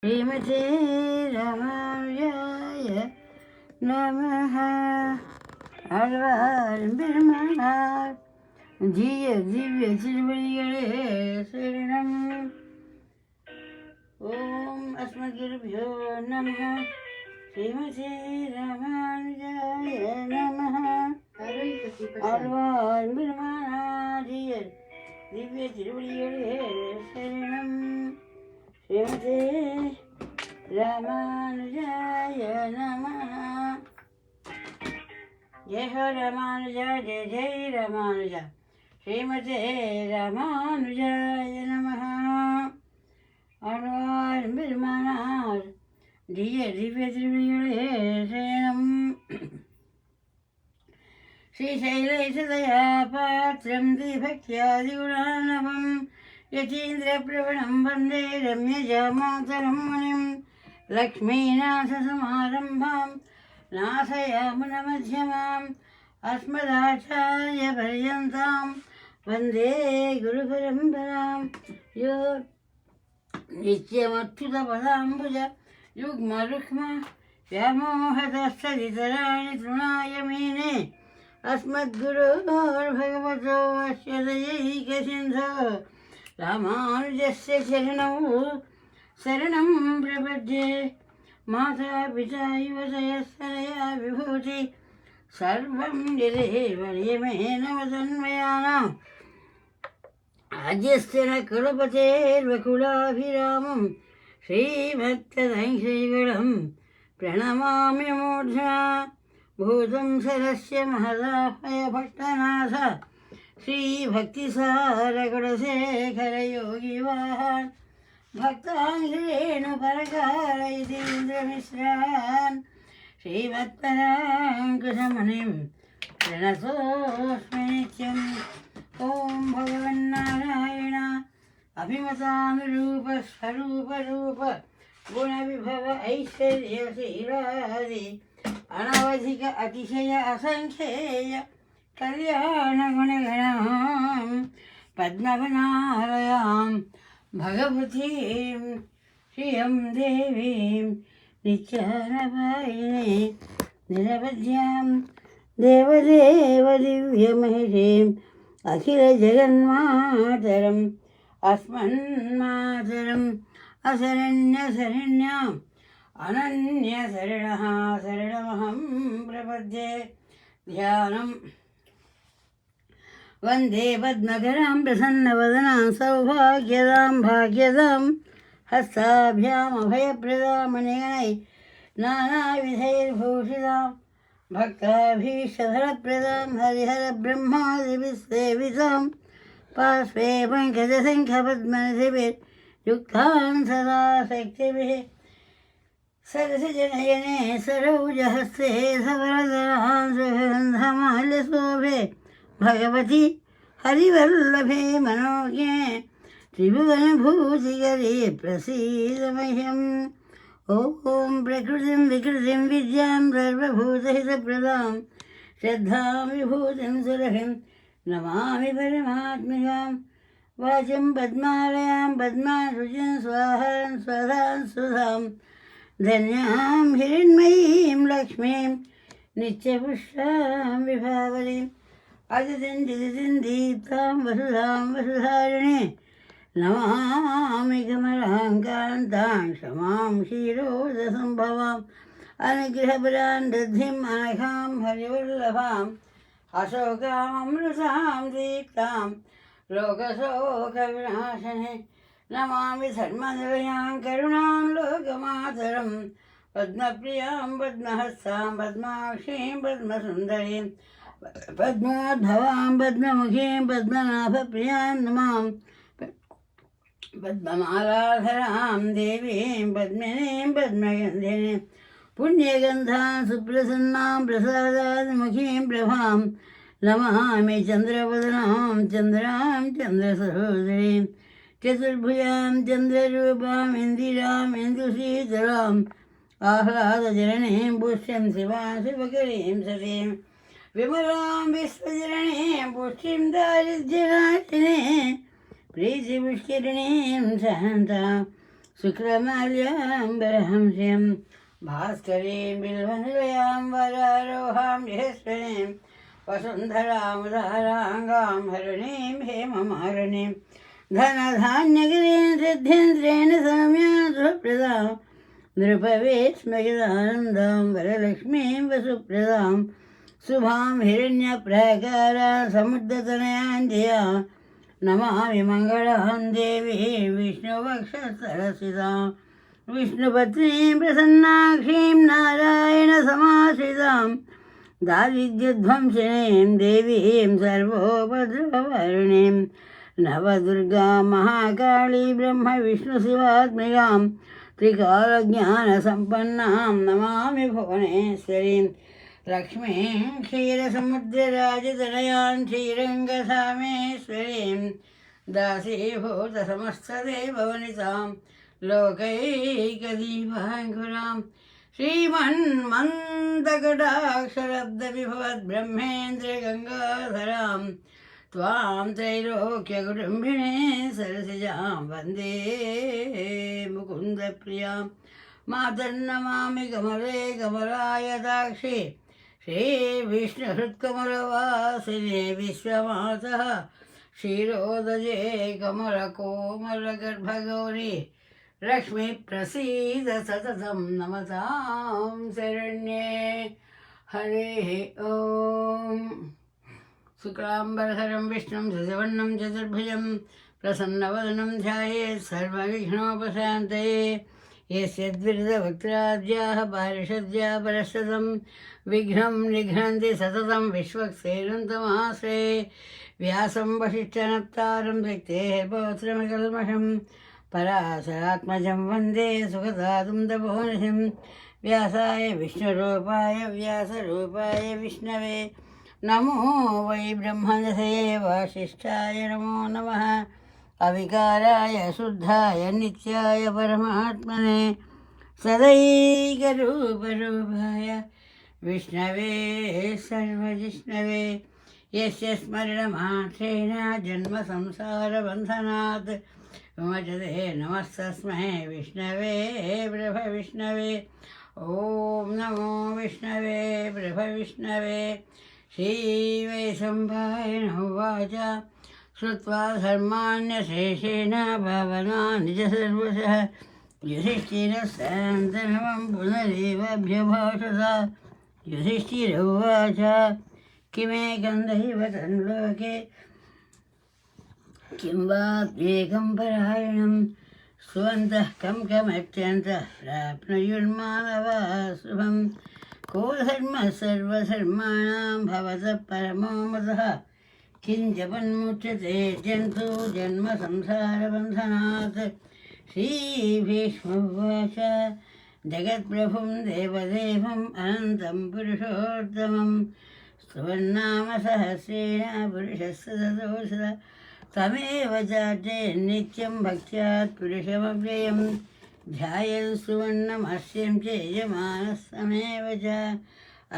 श्रीमते रामानुजाय नमः। आழ்வார் பெருமானார் திவ்ய திருவடிகளே சரணம். ஓம் அஸ்மத்குருभ्यो நமः. ஸ்ரீமதே ராமானுஜாய நமः. ஆழ்வார் பெருமானார் திவ்ய திருவடிகளே சரணம். श्रीमते रामानुजाय नमः. जय हो रामानुजा, जय जय रामानुजा. श्रीमते रामानुजाय नमः. आழ்வார் பெருமானார் திவ்ய திருவடிகளே சரணம். श्रीशैलेशदया पात्रं भक्त्यादिगुणार्णवम् यतीन्द्रप्रवणं वन्दे रम्यजामातरं मुनिं लक्ष्मीनाथसमारम्भां नाथयामुनमध्यमाम् अस्मदाचार्यपर्यन्तां वन्दे गुरुपरम्परां. यो नित्यमच्युतपदाम्बुज युग्मरुक्म व्यामोहतस्तदितराणि तृणाय मेने अस्मद्गुरोर्भगवतो अस्य दयैकसिन्धो रामानुजस्य शरणं प्रपद्ये. माता पिता युवतयस्तनया विभूति सर्वं यदेव नियमेन वदन्मयानाम् आद्यस्य न कुलपतेर्वकुलाभिरामं श्रीभक्तदंश्रीगुणं प्रणमामि मूर्ध्ना. भूतं सरस्य महदाहयभट्टनाथ श्रीभक्तिसारगुणशेखर योगिवाहान् भक्ताङ्घ्रेणुपरकालयतीन्द्रमिश्रान् श्रीमत्पराङ्कुशमुनिं प्रणतोऽस्मि नित्यम्. ॐ भगवन्नारायण अभिमतानुरूपस्वरूपरूप गुणविभव ऐश्वर्यशीलादि अनवधिक अतिशय असङ्ख्येय कल्याणगुणगणां पद्मवनालयां भगवतीं श्रियं देवीं नित्यानपायिनी निरवध्यां देवदेवदिव्यमहिषीम् अखिलजगन्मातरम् अस्मन्मातरम् अशरण्यशरण्याम् अनन्यशरणः शरणमहं प्रपद्ये. ध्यानम् वन्दे पद्मकरां प्रसन्नवदनां सौभाग्यदां भाग्यदां हस्ताभ्यामभयप्रदामनिगणै नानाविधैर्भूषितां भक्ताभीष्टधरप्रदां हरिहरब्रह्मादिभिस्सेवितां पार्श्वे पङ्कजशङ्खपद्मनिधिभिर्युक्तां सदा शक्तिभिः सरसिजनयने सरोजहस्ते सवरदरां सुगन्धमाल्यशोभे भगवती हरिवल्लभे मनोज्ञे त्रिभुवनभूतिकरे प्रसीद मह्यम्. ॐ प्रकृतिं विकृतिं विद्यां सर्वभूतहितप्रदां श्रद्धां विभूतिं सुरभिं नमामि परमात्मिकां. वाचं पद्मालयां पद्मारुचिं स्वाहां स्वधां सुधां धन्यां हिरण्मयीं लक्ष्मीं नित्यपुष्टां विभावरीम् अदितिं दीप्तां वसुधां वसुधारिणे नमामि कमलाङ्कान्तां क्षमां क्षीरोदसम्भवाम् अनुग्रहपरां दद्धिम् अनघां हरिवल्लभाम् अशोकामृतां दीप्तां लोकशोकविनाशिने नमामि धर्मनिलयां करुणां लोकमातरं पद्मप्रियां पद्महस्तां पद्माक्षीं पद्मसुन्दरीं पद्मोद्भवां पद्ममुखीं पद्मनाभप्रियां नमां पद्ममालाधरां देवीं पद्मिनीं पद्मगन्धिनीं पुण्यगन्धां सुप्रसन्नां प्रसादादिमुखीं प्रभां नमामि चन्द्रवदनां चन्द्रां चन्द्रसहोदरीं चतुर्भुजां चन्द्ररूपाम् इन्दिराम् इन्दुशीतलाम् आह्लादजननीं पुष्यं शिवां शिवकरीं सतीं विमलां विश्वजननीं पुष्टिं दारिद्र्यनाशिनीं प्रीतिपुष्करिणीं शान्तां शुक्रमाल्याम्बरहं श्रियं भास्करीं बिल्वनिलयां वरारोहां यशस्विनीं वसुन्धरामुदाराङ्गां हरिणीं हेममालिनीं धनधान्यगिरीं सिद्धेन्द्रेण सौम्यां सुप्रदां नृपवेश्मगिदानन्दां वरलक्ष्मीं वसुप्रदां शुभां हिरण्यप्राकारां समुद्रतनयां नमामि मङ्गलां देवीं विष्णुवक्षस्थलस्थितां विष्णुपत्नीं प्रसन्नाक्षीं नारायणसमाश्रितां दारिद्र्यध्वंसिनीं देवीं सर्वोपद्रववारिणीं नवदुर्गां महाकाली ब्रह्मविष्णुशिवात्मिकां त्रिकालज्ञानसम्पन्नां नमामि भुवनेश्वरीं लक्ष्मीं क्षीरसमुद्रराजतनयां श्रीरङ्गधामेश्वरीं दासीभूतसमस्तदेववनितां लोकैकदीपाङ्कुरां श्रीमन्मन्दकटाक्षरब्धविभवद्ब्रह्मेन्द्रगङ्गाधरां त्वां त्रैलोक्यकुटुम्बिनीं सरसिजां वन्दे मुकुन्दप्रियां मातर्नमामि कमले कमलायताक्षि श्रीविष्णुहृत्कमलवासिने विश्वमातः क्षीरोदये कमलकोमलगर्भगौरी लक्ष्मीप्रसीद सततं नमतां शरण्ये हरिः ॐ शुक्लाम्बरधरं विष्णुं शशिवर्णं चतुर्भुजं प्रसन्नवदनं ध्यायेत् सर्वविघ्नोपशान्तये यस्य द्विरदवक्त्राद्याः पारिषद्या परस्ततं विघ्नं निघ्नन्ति सततं विश्वक्सेनन्तमाश्रये व्यासं वसिष्ठनप्तारं शक्तेः पौत्रमकल्मषं पराशरात्मजं वन्दे सुखदातुं तपोनिधिं व्यासाय विष्णुरूपाय व्यासरूपाय विष्णवे नमो वै ब्रह्मणसे वसिष्ठाय नमो नमः अविकाराय शुद्धाय नित्याय परमात्मने सदैकरूपरूपाय विष्णवे सर्वजिष्णवे यस्य स्मरणमात्रेण जन्मसंसारबन्धनात् विमोचते नमस्तस्मै विष्णवे ब्रह्मविष्णवे ॐ नमो विष्णवे ब्रह्मविष्णवे श्रीवैशम्पायन उवाच श्रुत्वा धर्मान्यशेषेण भावनानि च सर्वशः युधिष्ठिरस्यान्तरमं पुनरेवाभ्यभाषता युधिष्ठिर उवाच किमेकं दैवतं लोके किं वा एकं परायणं स्वन्तः कमत्यन्तः प्राप्नुयुर्मानवः शुभं को धर्मः सर्वधर्माणां भवतः परमो मतः किञ्जपन्मुच्यते जन्तु जन्मसंसारबन्धनात् श्रीभीष्मोवाच जगत्प्रभुं देवदेवम् अनन्तं पुरुषोत्तमं स्तुवन्नामसहस्रेण पुरुषस्य सदोषित तमेव चार्चे नित्यं भक्त्यात् पुरुषमव्ययं ध्यायन् सुवर्णमस्यं च यजमानस्तमेव च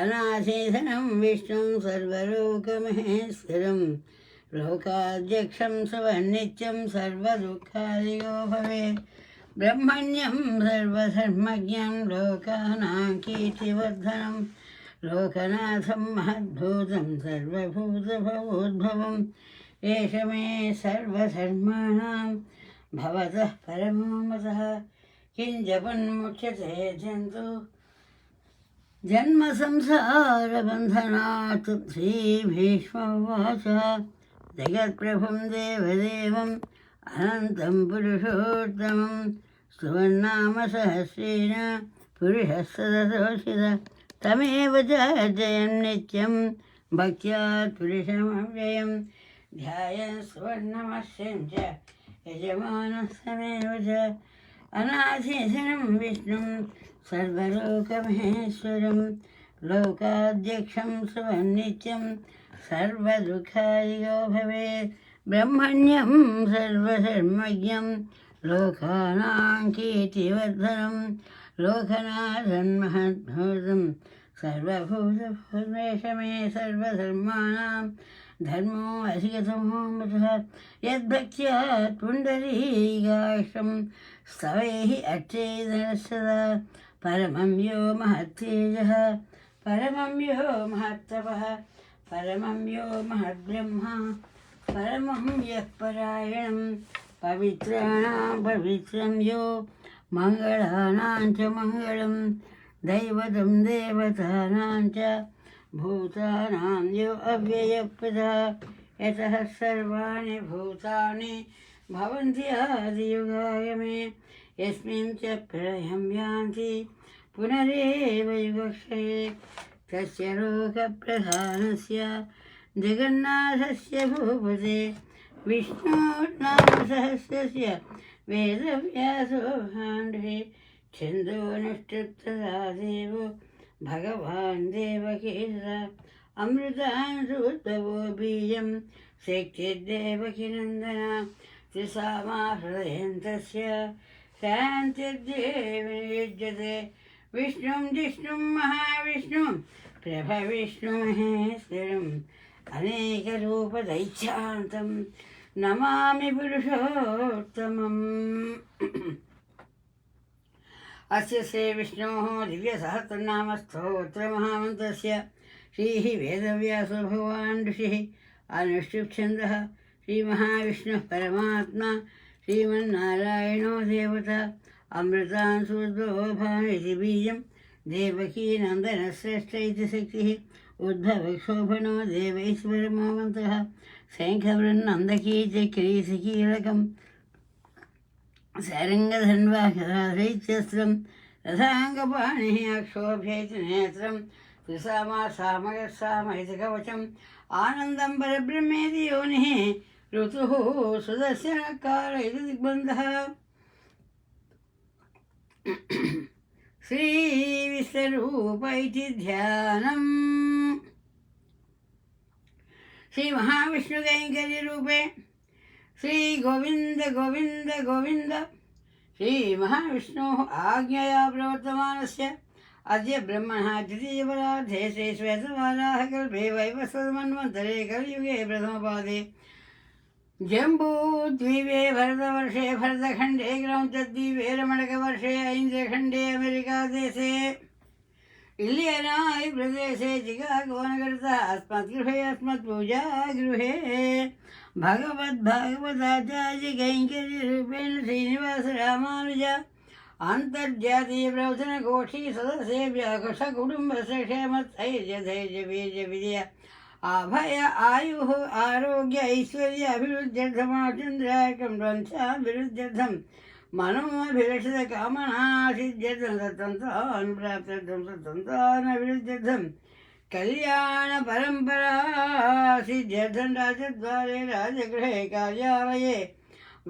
अनाशीधनं विष्णुं सर्वलोकमहेश्वरं लोकाध्यक्षं सुवन्नित्यं सर्वदुःखादियो भवेत् ब्रह्मण्यं सर्वधर्मज्ञं लोकानां कीर्तिवर्धनं लोकनाथं महद्भूतं सर्वभूतभवोद्भवम् एष मे सर्वधर्माणां भवतः परमो मतः किञ्जपन्मुच्यते जन्तु जन्मसंसारबन्धनात् श्रीभीष्मोवाच जगत्प्रभुं देवदेवम् अनन्तं पुरुषोत्तमं स्तुवन्नामसहस्रेण पुरुषस्य सदोषित तमेव च जयं नित्यं भक्त्यात् पुरुषमव्ययं ध्यायन् सुवर्णमस्यं च यजमानस्तमेव च अनाशीषनं विष्णुं सर्वलोकमहेश्वरं लोकाध्यक्षं सुवन्नित्यं सर्वदुःखादियो भवेत् ब्रह्मण्यं सर्वधर्मज्ञं लोकानां कीर्तिवर्धनं लोकनाथं महद्भूतं सर्वभूतभूतेश मे सर्वधर्माणां धर्मो अधिगतमो मतः यद्भक्त्या पुण्डरीकाक्षं स्तवैः अर्चेदनः सदा परमं यो महत्तेजः परमं यो महत्तपः परमं यो महद्ब्रह्मा परमं यः परायणं पवित्राणां पवित्रं यो मङ्गलानां च मङ्गलं दैवतं देवतानां च भूतानां यो अव्ययप्रदा यतः सर्वाणि भूतानि भवन्ति आदियुगाय मे यस्मिन् च प्रलयं यान्ति पुनरेव युगक्षये तस्य लोकप्रधानस्य जगन्नाथस्य भूपते विष्णोर्नामसहस्रस्य वेदव्यासो भाण्डे छन्दोनुष्ठुप्तदा देवो भगवान् देवकीर्ता अमृतांशुद्भवो बीजं शक्तिर्देवकीनन्दना त्रिसामा हृदयन्तस्य शान्तिर्देवयुज्यते विष्णुं जिष्णुं महाविष्णुं प्रभविष्णुमहेश्वरम् अनेकरूपदैत्यान्तं नमामि पुरुषोत्तमम् अस्य श्रीविष्णोः दिव्यसहस्रनामस्तोत्रमहामन्त्रस्य श्रीः वेदव्यासो भगवान् ऋषिः अनुष्ठुप्छन्दः श्रीमहाविष्णुः परमात्मा श्रीमन्नारायणो देवता अमृतांशुर्भवो भामिति बीजं देवकीनन्दनश्रेष्ठ इति शक्तिः उद्भवक्षोभनो देवैश्वरमो मन्त्रः शङ्खवृन्नन्दकी चक्रीसिकीलकं सारङ्गधन्वाशस्त्रं रथाङ्गपाणिः अक्षोभ्यैति नेत्रं त्रिसामा सामगस्सामहिति कवचम् आनन्दं परब्रह्मेति योनिः ऋतुः सुदर्शनकाल इति दिग्बन्धः श्रीविश्वरूप इति ध्यानम् श्रीमहाविष्णुकैङ्कर्यरूपे श्रीगोविन्द गोविन्द गोविन्द श्रीमहाविष्णोः आज्ञया प्रवर्तमानस्य अद्य ब्रह्मणः द्वितीयपरार्धे श्रीश्वेतवाराहकल्पे वैवस्वतमन्वन्तरे कलियुगे प्रथमपादे जम्बूद्वीपे भरतवर्षे भरतखण्डे ग्रौञ्चद्वीपे रमणकवर्षे ऐन्द्रखण्डे अमेरिकादेशे इलियनाय् प्रदेशे चिकागोनगरतः अस्मद्गृहे अस्मत्पूजागृहे भगवद्भागवताचार्यकैङ्कर्यरूपेण श्रीनिवासरामानुज अन्तर्जातीयप्रवचनगोष्ठी सदस्येभ्यः कुशकुटुम्बस्य क्षेमस्थैर्यधैर्यवीर्यविजय अभय आयुः आरोग्य ऐश्वर्य अभिवृद्ध्यर्थमाचन्द्रायकं वंशाभिवृद्ध्यर्थं मनोभिलषितकामना सिद्ध्यर्थं तत्तन्तान् प्राप्त्यर्थं तत्तन्तान् अभिवृद्ध्यर्थं कल्याणपरम्परा सिद्ध्यर्थं राजद्वारे राजगृहे कार्यालये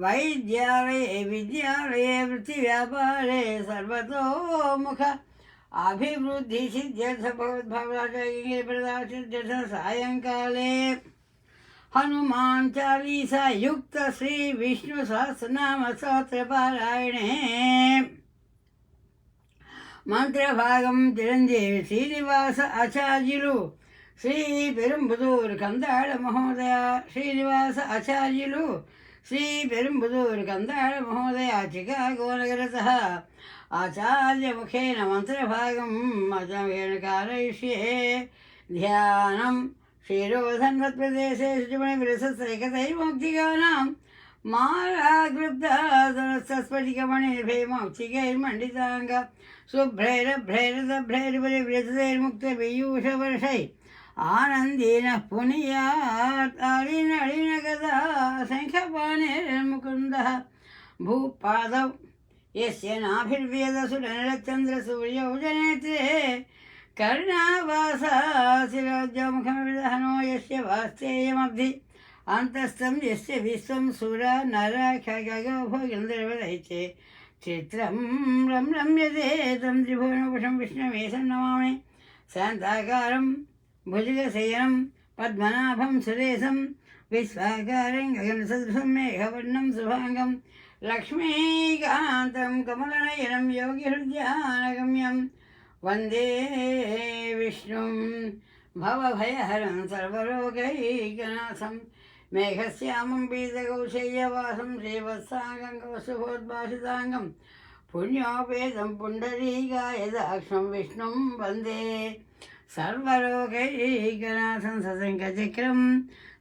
वैद्यालये विद्यालये वृत्तिव्यापारे सर्वतोमुख अभिवृद्धि सिद्ध्यर्थ भगवद्भागवताचार्यप्रदासिद्ध्यर्थ सायंकाले हनुमान चालीसा युक्त श्री विष्णु सहस्रनाम स्तोत्र पारायणे मंत्रभागं चिरंजीवी श्रीनिवास आचार्युलु श्री पेरुंबुदूर कंदाळ महोदय श्रीनिवास आचार्युलु श्री पेरुंबुदूर कंदाळ महोदय चिकागोनगरतः आचार्यमुखेन मन्त्रभागम् अजमेन कारयिष्ये ध्यानं शिरोधन्वत्प्रदेशे शुचिमणिविरसत्रैकतैर्मौक्तिकानां मालागृप्तस्फटिकमणिर्भैमौक्तिकैर्मण्डिताङ्ग शुभ्रैरभ्रैरभ्रैर्विरचितैर्मुक्तपीयूषवर्षै आनन्देनः पुनीयात् अलिनलिनगदा शङ्खपाणिर्मुकुन्दः भूपादौ यस्य नाभिर्वेदसुरनरचन्द्रसूर्यौ जनेत्रे कर्णावासाशिरोज्यमुखमविदहनो यस्य वास्तेयमब्धि अन्तस्थं यस्य विश्वं सुरा नर खगो गन्धर्वदैत्ये चित्रं रम्यते तं त्रिभुवनपुषं विष्णुवेशं नमामि शान्ताकारं भुजगशयनं पद्मनाभं सुरेशं विश्वाकारं गगनसदृशं मेघवर्णं शुभाङ्गं लक्ष्मीकान्तं कमलनयनं योगिहृद्यानगम्यं वन्दे विष्णुं భవభయహరం సర్వరోగైకనాథం మేఘశ్యామం పీతకౌశయ్యవాసం శ్రీవత్సాంగం కౌశభోద్భాషితాంగం పుణ్యోపేతం పుండరీకాయదాక్షం విష్ణుం వందే సర్వలోకైకనాథం సశంఖచక్రం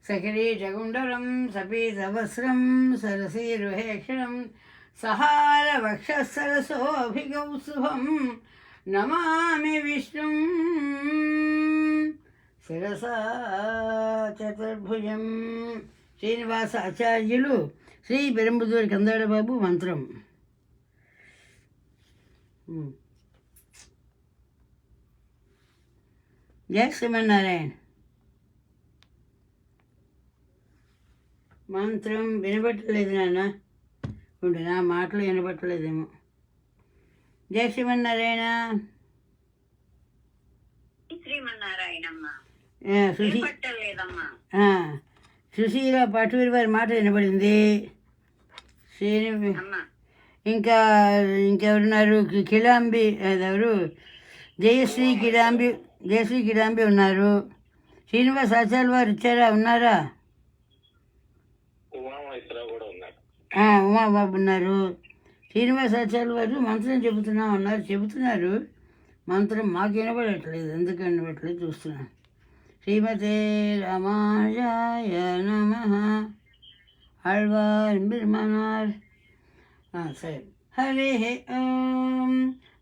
సకిరీటకుండలం సపీతవస్త్రం సరసీరుహేక్షణం సహారవక్షసరసోభికౌస్తుభం నమామి విష్ణుం శిరసా చతుర్భుజం. శ్రీనివాస ఆచార్యులు శ్రీ పెరంబుదూరి కందాడబాబు మంత్రం. జయ శ్రీమన్నారాయణ. మంత్రం వినబట్టలేదు నాన్న, ఉండు నా మాటలు వినబట్టలేదేమో. జయ శ్రీమన్నారాయణ. సుశీల పాటూరి వారి మాట వినబడింది. ఇంకా ఇంకెవరున్నారు? కిడాంబి, ఎవరు? జయశ్రీ కిడాంబి ఉన్నారు. శ్రీనివాస ఆచార్య వారు ఇచ్చారా? ఉన్నారా? ఉమాబాబు ఉన్నారు. శ్రీనివాస ఆచార్య వారు మంత్రం చెబుతున్నారు. మంత్రం మాకు వినబడట్లేదు, ఎందుకు వినబడట్లేదు చూస్తున్నాను. శ్రీమతే రామాయ నమః. ఆళ్వార్ బిర్మనార్. సరే. హరి ఓం.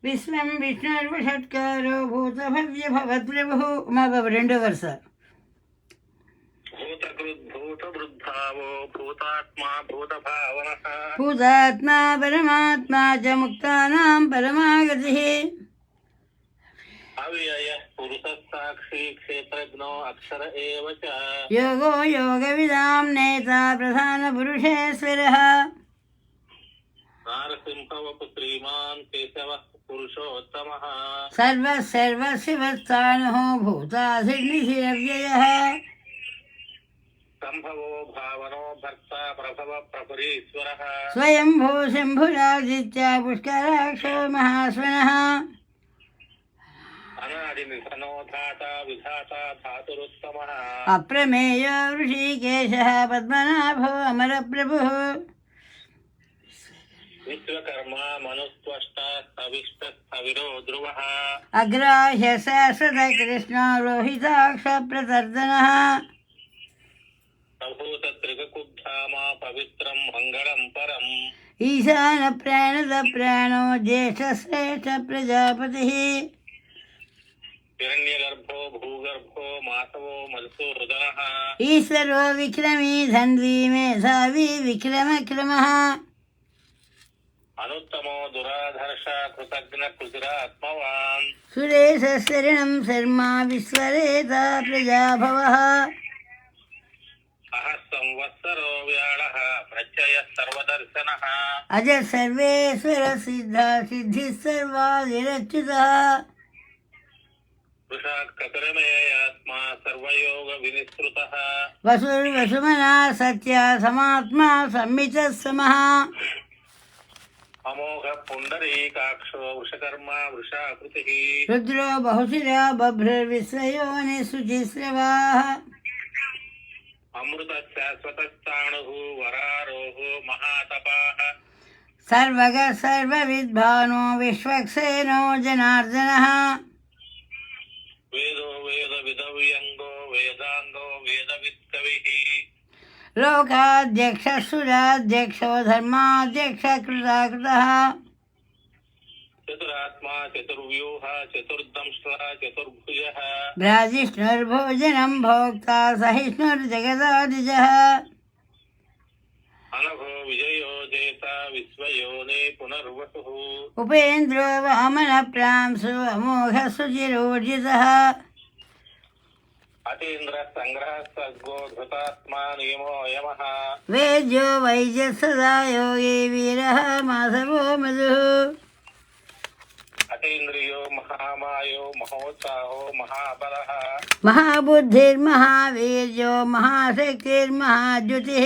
విశ్వం విష్ణుర్వషట్కారో భూత భవ్య భవద్ప్రభు. ఉమాబాబు రెండో వరుస. భూతాత్మా పరమాత్మా చ ముక్తానాం పరమాగతిః. యోగో యోగవిదాం నేతా ప్రధాన పురుషేశ్వరః. సర్వశివస్థానః భూతాసిర్నిశిరవ్యయః. స్వయంభూ శంభురాదిత్య పుష్కరాక్షో మహాస్వనః. అప్రమేయో ఋషికేశః పద్మనాభో అమరప్రభుః. అగ్రాహ్య శాశ్వత కృష్ణో లోహితాక్ష ప్రతర్దనః. ఈశాన ప్రాణద ప్రాణో జ్యేష్ఠ శ్రేష్ఠ ప్రజాపతిః. ఈశ్వరో విక్రమీ ధన్వీ మేధావీ విక్రమక్రమః. సురేశరణం శర్మా విశ్వరేత ప్రజాభవః. అజ సర్వేశ్వర సిద్ధ సిద్ధి సర్వాదిరచ్యుతః. వసుర్వసుమనా సత్య సమాత్మా సంమిత సమః. రుద్రో బహుశిరా బభ్రుర్విశ్వయోని శుచిశ్రవాః. సర్వగ సర్వవిద్భానో విశ్వక్సేనో జనార్దనః. లోకాధ్యక్ష సురాధ్యక్షో ధర్మాధ్యక్ష కృతాకృతః. భ్రాజిష్ణుర్భోజనం భోక్తా సహిష్ణుర్జగదాదిజః. ఉపేంద్రో వామన ప్రాంశు అమోఘ సుచిరోర్జితః. వేద్యో వైద్య సదా యోగి వీరః మాధవో మధుః. మహాబుద్ధిర్మహావీర్యో మహాశక్తిర్మహాద్యుతిః.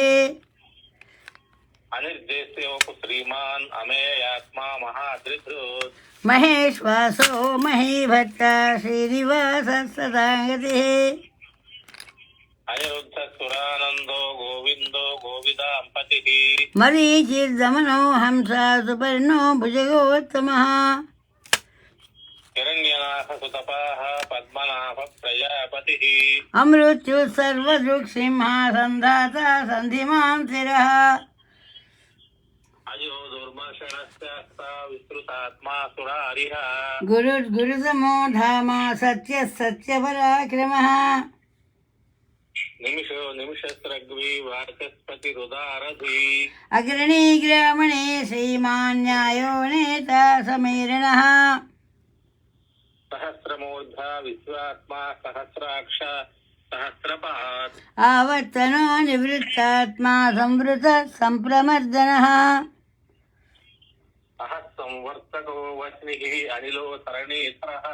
महेश्वासो महीभट्टा श्रीनिवास सदागतिः अनिरुद्ध सुरानंदो गोविंदो गोविदांपतिः मरीचिर्दमनो हंसा सुपर्णो भुजगोत्तमः हिरण्यनाथ सुतपाः पद्मनाभ प्रजापतिः अमृत्यु सर्वदृक्सिंहा सन्धाता सन्धिमान् शिरः अयो दुर्मर्शनस्यास्ता विस्तृतात्मा सुरारिः गुरुर्गुरुतमो धामा सत्यः सत्यपराक्रमः निमिषो निमिषस्रग्वी वाचस्पतिरुदारधी अग्रणी ग्रामणे श्रीमान् न्यायो नेता समीरणः सहस्रमूर्धा विश्वात्मा सहस्राक्ष सहस्रपात् आवर्तनो निवृत्तात्मा संवृतः सम्प्रमर्दनः अहः संवर्तको वह्निः अनिलो सरणीधरः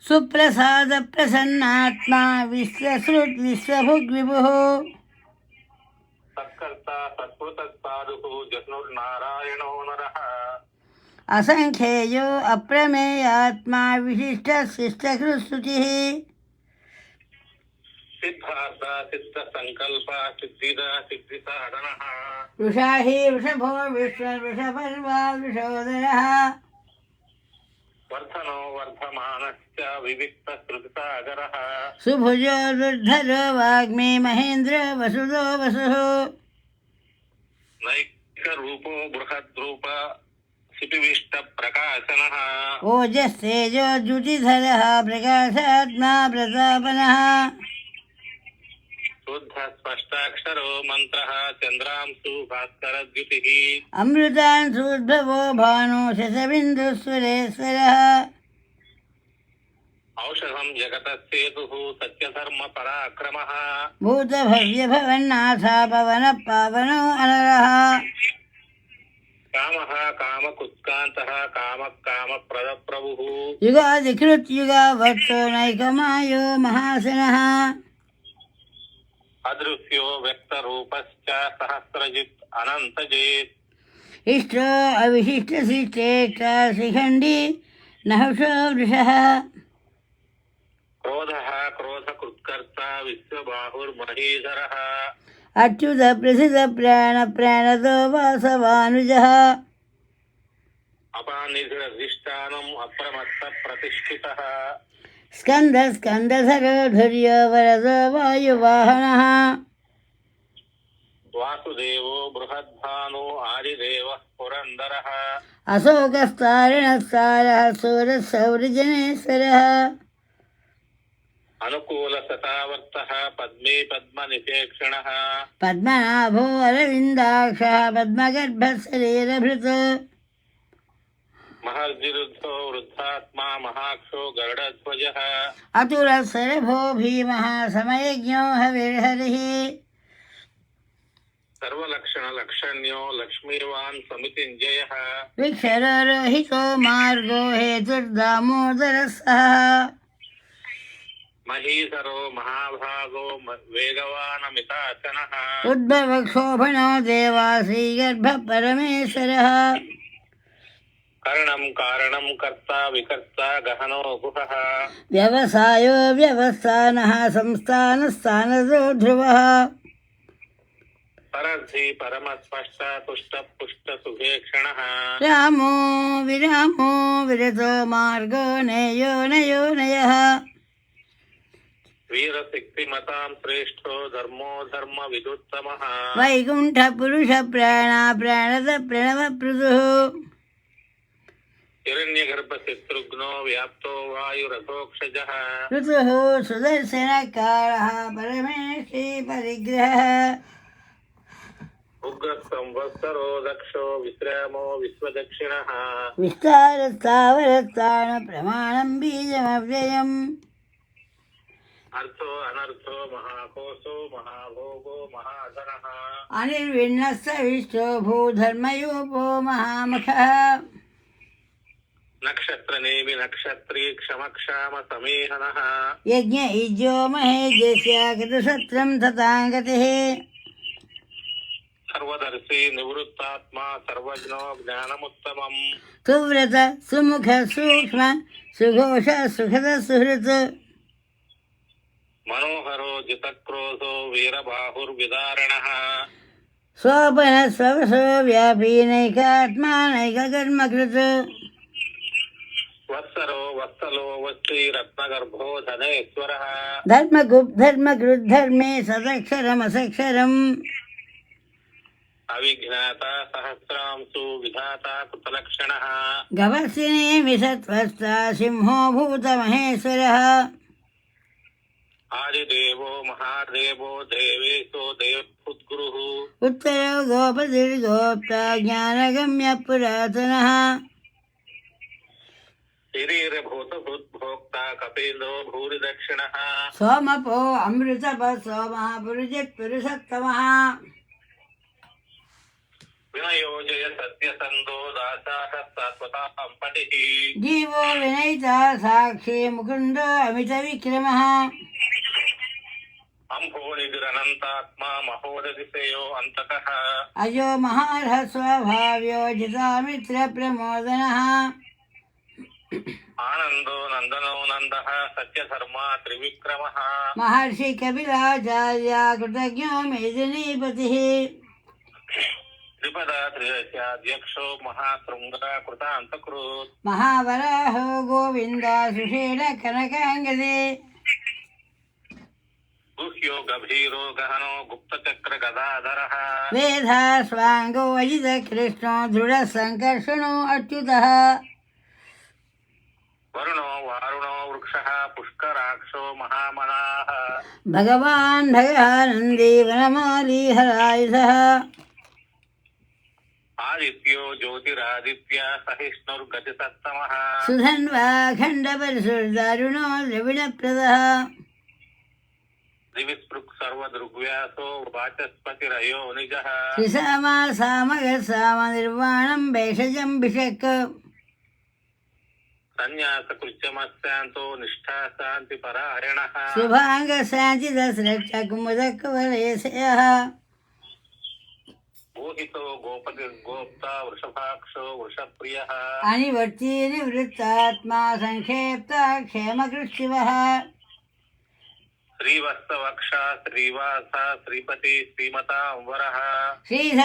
सुप्रसादप्रसन्नात्मा विश्वश्रुत् विश्वभुग्विभुः सत्कर्ता सत्कृतस्साधुः जह्नुर्नारायणो नरः असङ्ख्येयो अप्रमेयात्मा विशिष्टशिष्टकृत्सुचिः सिद्धार्था सिद्धसङ्कल्पा सिद्धिदा सिद्धिसाधनः वृषाही वृषभो विश्ववृषपर्वा वृषोदरः वर्धनो वर्धमानश्च विविक्तश्रुतिसागरः सुभुजो दुर्धरो वाग्मी महेन्द्र वसुदो वसुः नैकरूपो बृहद्रूप शिपिविष्टप्रकाशनः ओजस्तेजो द्युतिधरः प्रकाशात्मा प्रतापनः शुद्धस्पष्टाक्षरो मन्त्रः चन्द्रांशु भास्करद्युतिः अमृतांशूद्भवो भानो शतबिन्दुस्वरेश्वरः औषधं जगतस्सेतुः सत्यधर्मपराक्रमः भूतभव्यभवन्नाथा पवनः पावनो अनरः कामः कामकुत्कान्तः कामः कामप्रदप्रभुः युगाधिकृत्युगावर्तो नैकमायो महासनः अदृश्यो व्यक्तरूपश्च सहस्रजित् अनन्तजित् इष्टो अविशिष्टशिष्टेष्टा शिखण्डी नहुषो वृषः क्रोधः क्रोधकृत्कर्ता विश्वबाहुर्महीधरः अच्युत प्रसिद्ध प्राणतो वासवानुजः अपानिधिरधिष्ठानम् अप्रमत्तप्रतिष्ठितः स्कन्दधरो धुर्यो वरदो वायुवाहनः वासुदेवो बृहद्भानो आदिदेवः पुरन्दरः अशोकस्तारिणः सारः सूरसौरजनेश्वरः अनुकूलशतावर्तः पद्मे पद्मनिषेक्षणः पद्मनाभो अरविन्दाक्षः पद्मगर्भः शरीरभृत् महर्जिरुद्धो वृद्धात्मा महाक्षो गरुडध्वजः अतुलः सरभो भीमः समयज्ञो हविर्हरिः सर्वलक्षणलक्षण्यो लक्ष्मीवान् समितिञ्जयः विक्षरोहितो मार्गो हेतुर्दामोदरः सः महीधरो महाभागो वेगवानमिताचनः उद्भवक्षोभणो देवासीगर्भः परमेश्वरः कर्णं कारणं कर्ता विकर्ता गहनो गुहः व्यवसायो व्यवस्थानः संस्थानस्थानदो ध्रुवः परद्धि परमस्पष्ट तुष्टपुष्टसुभेक्षणः रामो विरामो विरतो मार्गो नेयो नयो नयः वीरशक्तिमतां श्रेष्ठो धर्मो धर्मविदुत्तमः वैकुण्ठपुरुषप्राणा प्राणद प्रणवपृदुः हिरण्यगर्भशत्रुघ्नो व्याप्तो वायुरथोक्षजः ऋतुः सुदर्शनकारः परमेशी परिग्रहः उग्रसंवत्सरो दक्षो विश्रामो विश्वदक्षिणः विस्तारस्थावरस्थान प्रमाणं बीजमव्ययम् अर्थो अनर्थो महाकोशो महाभोगो महाधनः अनिर्विण्णस्तविष्टो भूधर्मयोपो महामुखः नक्षत्रनेमि नक्षत्री क्षमक्षाम समेहनः यज्ञ इज्यो महेज्यस्य गतसत्रं तथाङ्गतिः సర్వదర్శి నివృత్తాత్మా సర్వజ్ఞో జ్ఞానముత్తమం సువ్రత సుముఖ సూక్ష్మ సుఘోష సుఖద సుహృత్ మనోహరో జితక్రోధో వీరబాహుర్విదారణః స్వపన స్వవసో వ్యాపీ నైకాత్మా నైకర్మకృత్ వత్సరో వత్సలో వత్సీ రత్నగర్భో ధనేశ్వరః ధర్మకృద్ధర్మే సదక్షరమసక్షరం అవిజ్ఞాత సహస్రాంశు విధాత కృతలక్షణః గవస్సినేమి సత్వస్థ సింహో భూతమహేశ్వరః ఆదిదేవో మహాదేవో దేవేశో దేవోద్గురుః ఉత్తరో గోపతిర్గోప్త జ్ఞానగమ్య పురాతనః శరీరభూతభూద్భోక్త కపిలో భూరి దక్షిణః సోమపో అమృతప సోమః పురుషత్తమః వినయోజయ సత్యసందో దాసాహస్సాత్వతాం పటిః జీవో వినయిత సాక్షి ముకుందో అమిత విక్రమః అంభోనిధిరనంతాత్మా మహోదతిశయో అంతకః అజో మహార్హ స్వభావ్యో జితామిత్ర ప్రమోదనః ఆనందో నందనో నందః సత్యధర్మా త్రివిక్రమః మహర్షి కపిలాచార్య కృతజ్ఞో మేదినీపతిః త్రిపదా త్రిదశాధ్యక్షో మహాశృంగ కృతాంతకృత్ మహావరాహో గోవింద సుషేణ కనకాంగదే గుహ్యో గభీరో గహనో గుప్తచక్ర గదాధరః వేధా స్వాంగో అజిత కృష్ణో దృఢ సంకర్షణో అచ్యుతః వరుణో వారుణో వృక్షః పుష్కరాక్షో మహామనాః భగవాన్ భగానందీ వనమాలీ హరాయుధః ఆదిత్యో జ్యోతిరాదిత్య సహిష్ణుర్గతిసత్తమః సుధన్వా ఖండపరిశుర్దారుణో ద్రవిణప్రదః దివిస్పృక్ సర్వదృగ్వ్యాసో వాచస్పతిరయో నిజః శ్రీసామా సామగ సామ నిర్వాణం భేషజం భిషక్ సన్యాసకృత్యమశాంతో నిష్ఠా శాంతి పరాయణః శుభాంగ శాంతి దశరక్ష కుముదకవలేశయః మోహితో గోపతిర్గోప్తా వృషభాక్షో వృషప్రియః అనివర్తి నివృత్తాత్మా సంక్షేప్త క్షేమకృత్సివః శ్రీవత్సవక్ష శ్రీవాస శ్రీపతి శ్రీమతాంబరః శ్రీధ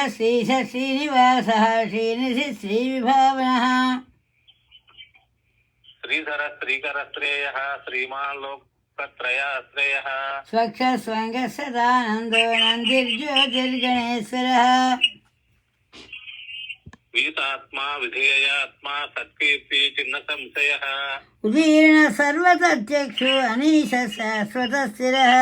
శ్రీనివాసః శ్రీనిధి శ్రీవిభావనః శ్రీధర శ్రీకర శ్రేయః శ్రీమాన్ లోకత్రయాశ్రయః స్వక్ష స్వంగ సదానందో నందిర్జ్యోతిర్గణేశ్వరः వీతాత్మా విధేయాత్మా సత్కీర్తి చిన్న సంశయః ఉదీర్ణ సర్వతత్యక్షు అనీశ శాశ్వత స్థిరః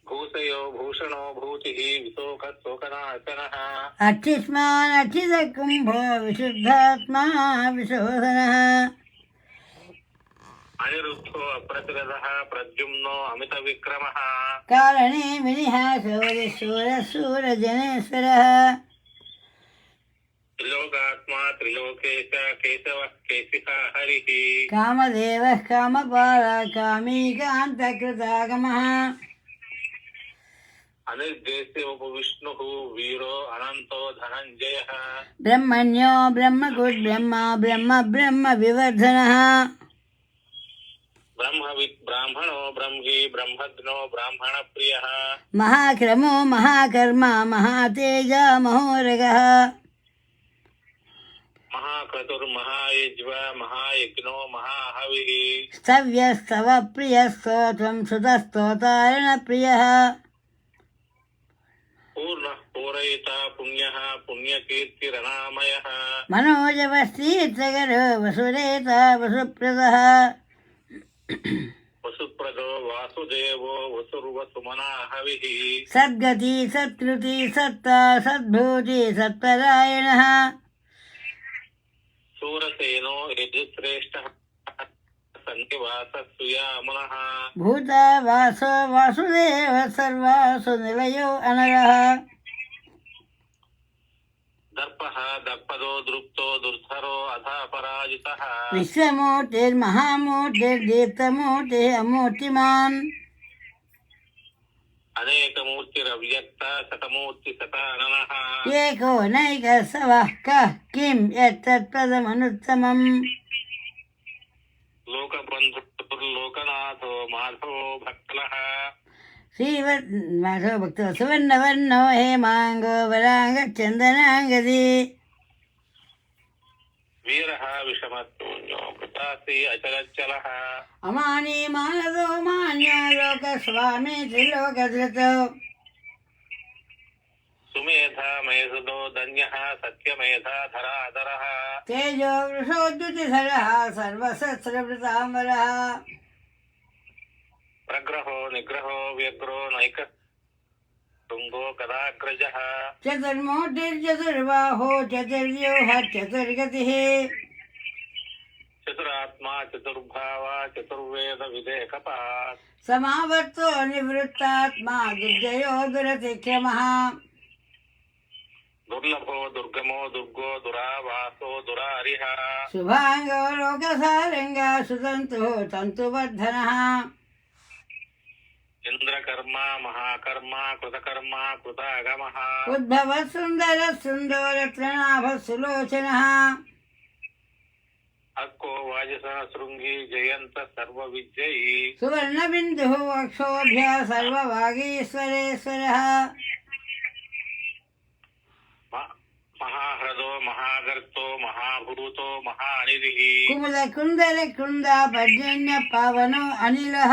భూషయో భూషణో భూతిః విశోక శోకనాశనః అక్షిష్మాన్ అక్షిత కుంభో విశుద్ధాత్మా విశోధనః అనిరుద్ధో అప్రతిరథః ప్రద్యుమ్నో అమిత విక్రమః కారణే వినిహాసోరి శూరజనేశ్వరः త్రిలోకాత్మా త్రిలోకేశ కేశవః కేశికా హరిః కామదేవః కామపాల కామీకాంతకృతాగమః అనిర్దేశ్య ఉపవిష్ణుః వీరో అనంతో ధనంజయః బ్రహ్మణ్యో బ్రహ్మకుడ్ బ్రహ్మ వివర్ధనః బ్రాహ్మణో బ్రహ్మీ బ్రహ్మజ్ఞో బ్రాహ్మణ ప్రియః మహాక్రమో మహాకర్మ మహాతేజ మహోరగః మహాక్రతుర్మహాయజ్వ మహాయజ్ఞో మహాహవిః స్తవ్యస్తవ ప్రియస్తోత్రం సుతస్తోతారణ ప్రియః పూర్ణః పూరయిత పుణ్యః పుణ్యకీర్తిరనామయః మనోజవస్తీర్థగరో వసురేత వసుప్రదః వసుప్రదో వాసుదేవో వసుర్వసుమనాహవిః సద్గతి సత్కృతి సత్తా సద్భూతి సత్పరాయణః శూరసేనో యజుశ్రేష్ఠః సన్నివాసస్సుయామునః భూత వాసో వాసుదేవ సర్వాసు నిలయో అనరః దర్పః దర్పదో దృప్తో దుర్ధరో అధా పరాజితః విశ్వమూర్తిర్మహామూర్తిర్దీప్తమూర్తి అమూర్తిమాన్ అనేకమూర్తిరవ్యక్త శతమూర్తి శతాననః ఏకో నైక సవః కః కిం యత్తత్పదమనుత్తమం లోకబంధుర్లోకనాథో మాధవో భక్తలః మాధవ భక్త సువర్ణవర్ణో హేమాంగో వరాంగ చందనాంగది వీరః విషమస్తూన్యో కృతాసి అచలచ్చలః అమానీ మానదో మాన్యో లోక స్వామి త్రిలోకధృతో సుమేధా మేధుదో ధన్యః సత్యమేధాధరాధరః తేజో వృషోద్యుతిధరః సర్వశస్త్రభృతాంబరః ప్రగ్రహో నిగ్రహో వ్యగ్రో నైక శృంగో గదాగ్రజః చతుర్మూర్తిర్చతుర్బాహో చతుర్వ్యూహ చతుర్గతిః చతురాత్మా చతుర్భావా చతుర్వేద విదేకపాత్ సమావర్తో నివృత్తాత్మా దుర్జయో దురతిక్రమః దుర్లభో దుర్గమో దుర్గో దురావాసో దురారిహ శుభాంగో లోకసారంగా సుతంతు తంతువర్ధనః ఇంద్రకర్మ మహాకర్మ కృతకర్మ కృతాగమః ఉద్భవ సుందర సుందరత్రనాభ సులోచనః అక్కో వాజస శృంగి జయంత సర్వ విద్యై సువర్ణ బిందు అక్షోభ్య సర్వవాగీశ్వరేశ్వరః మహాహ్రదో మహాగర్తో మహాభూతో మహానిధిః కుముద కుందర కుంద పర్జన్య పవనో అనిలః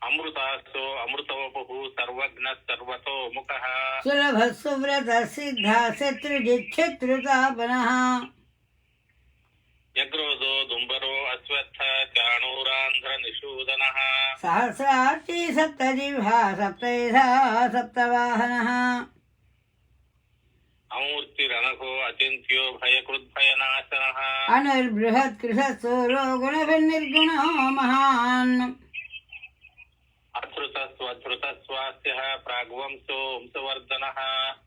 అమృతాస్తో అమృతవపుః సర్వజ్ఞ సర్వతో ముఖః సులభ సువ్రత సిద్ధ శత్రుజిచ్చత్రుతాపనః యగ్రోదో దుంబరో అశ్వత్థ చాణూరాంధ్ర నిషూదనః సహస్రార్చి సప్తజిహ్వా సప్తైధా సప్తవాహనః అమూర్తిరనఘో అచింత్యో భయకృద్భయనాశనః అనుర్బృహత్ కృషస్థూలో గుణభిర్నిర్గుణో మహాన్ అధృతస్వధృతస్వాస్యః ప్రాగ్వంశో వంశవర్ధనః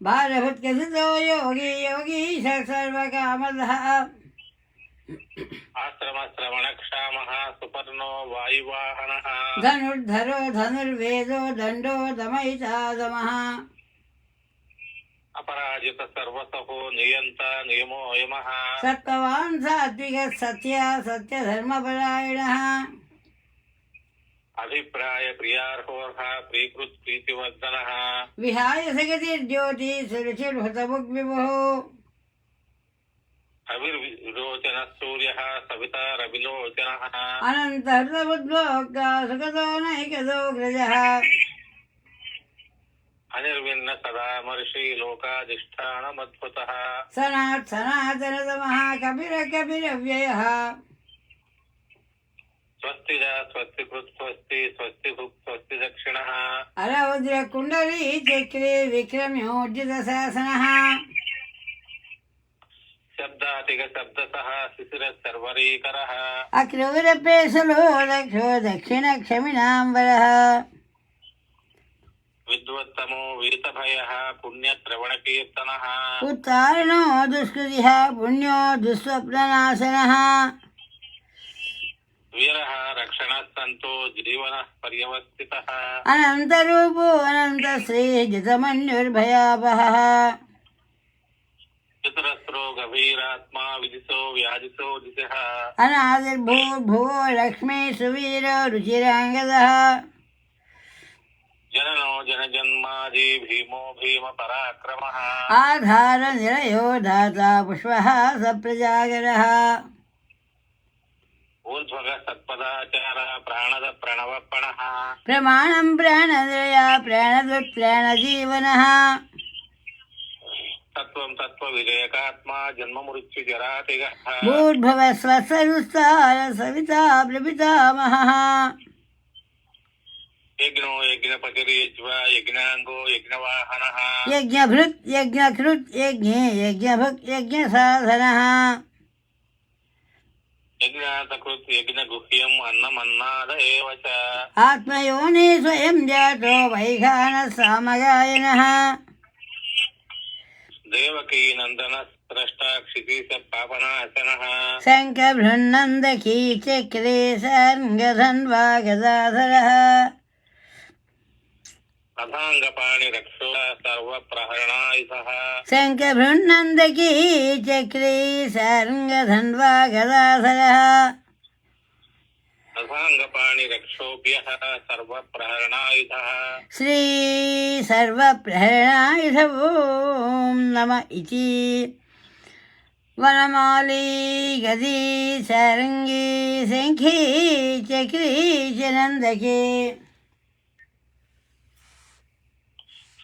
బాలభుత్కసితో యోగి యోగీశ సర్వకామదః ఆశ్రమశ్రవణక్షామః సుపర్ణో వాయువాహనః ధనుర్ధరో ధనుర్వేదో దండో దమయితాదమః అపరాజిత సర్వసహో నియంత నియమోయమః సత్వవాన్ సాత్విక సత్య సత్యధర్మపరాయణః అభిప్రాయ ప్రియార్హోర్హ ప్రీకృత్ ప్రీతివర్ధనః విహాయ సగతిర్జ్యోతి సురుచిర్హృతభుగ్విభుః అవిర్విలోచన సూర్యః సవితారవిలోచనః అనంతహృతబుద్ధ్వోక్తా సుఖదో నైకదో గ్రజః అనిర్విన్న సదా మర్షి లోకాధిష్టానమద్భుతః సనాత్ సనాతనతమః కపిర కపిరవ్యయః స్వస్తిజ స్వస్తికృత్ స్వస్తి స్వస్తి భుక్ స్వస్తి దక్షిణః అరౌద్ర కుండలీ చక్రే విక్రమ్యోర్జిత శాసనః శబ్దాతిగ శబ్దసః శిశిర సర్వరీకరః అక్రూరపేశలో దక్షో దక్షిణ క్షమినాంబరః విద్వత్తమో వీతభయః పుణ్యశ్రవణకీర్తనః ఉత్తారణో దుష్కృతిః పుణ్యో దుస్వప్ననాశనః వీరః రక్షణः సంతో జీవనః పర్యవస్థితః అనంతరూపో అనంతశ్రీ జితమన్యుర్భయాపహః చతురస్రో గభీరాత్మా విదిశో వ్యాధిశో దిశః అనాదిర్భూర్భువో లక్ష్మీ సువీరో రుచిరాంగదః జననో జనజన్మాది భీమో భీమ పరాక్రమః ఆధార నిలయో దాతా పుష్పః సప్రజాగరః ఊర్ధ్వగ సత్పదాచార ప్రాణద ప్రణవపణః ప్రమాణం ప్రాణదయ ప్రాణదుత్ప్రాణజీవనః తత్వం తత్వ వివేకాత్మా జన్మ మృత్యు జరాతిగః భూర్భువ స్వసరుస్తార సవితా ప్రపితామహః యజ్ఞో యజ్ఞపతిరేజ్వ యజ్ఞాంగో యజ్ఞవాహనః యజ్ఞభృత్ యజ్ఞకృత్ యజ్ఞే యజ్ఞభుక్ యజ్ఞసాధనః యజ్ఞాతకృత్ యజ్ఞగుహ్యం అన్నమన్నాద ఏవ చ ఆత్మయోని స్వయం జాతో వైఖాన సామగాయనః దేవకీ నందన స్రష్ట క్షితీశ పాపనాశనః శంఖబృన్నందకీ చక్రే సంగధన్వా గదాధరః అథాంగపాణిరక్షో సర్వప్రహరణాయుధః శంఖభృన్నందకీ చక్రీ సారంగధన్వా గదాధరః అథాంగపాణిరక్షోభ్యః సర్వప్రహరణాయుధః శ్రీ సర్వప్రహరణాయుధ ఓం నమ ఇతి వనమాలి గదీ సారంగీ శంఖీ చక్రీ చనందకే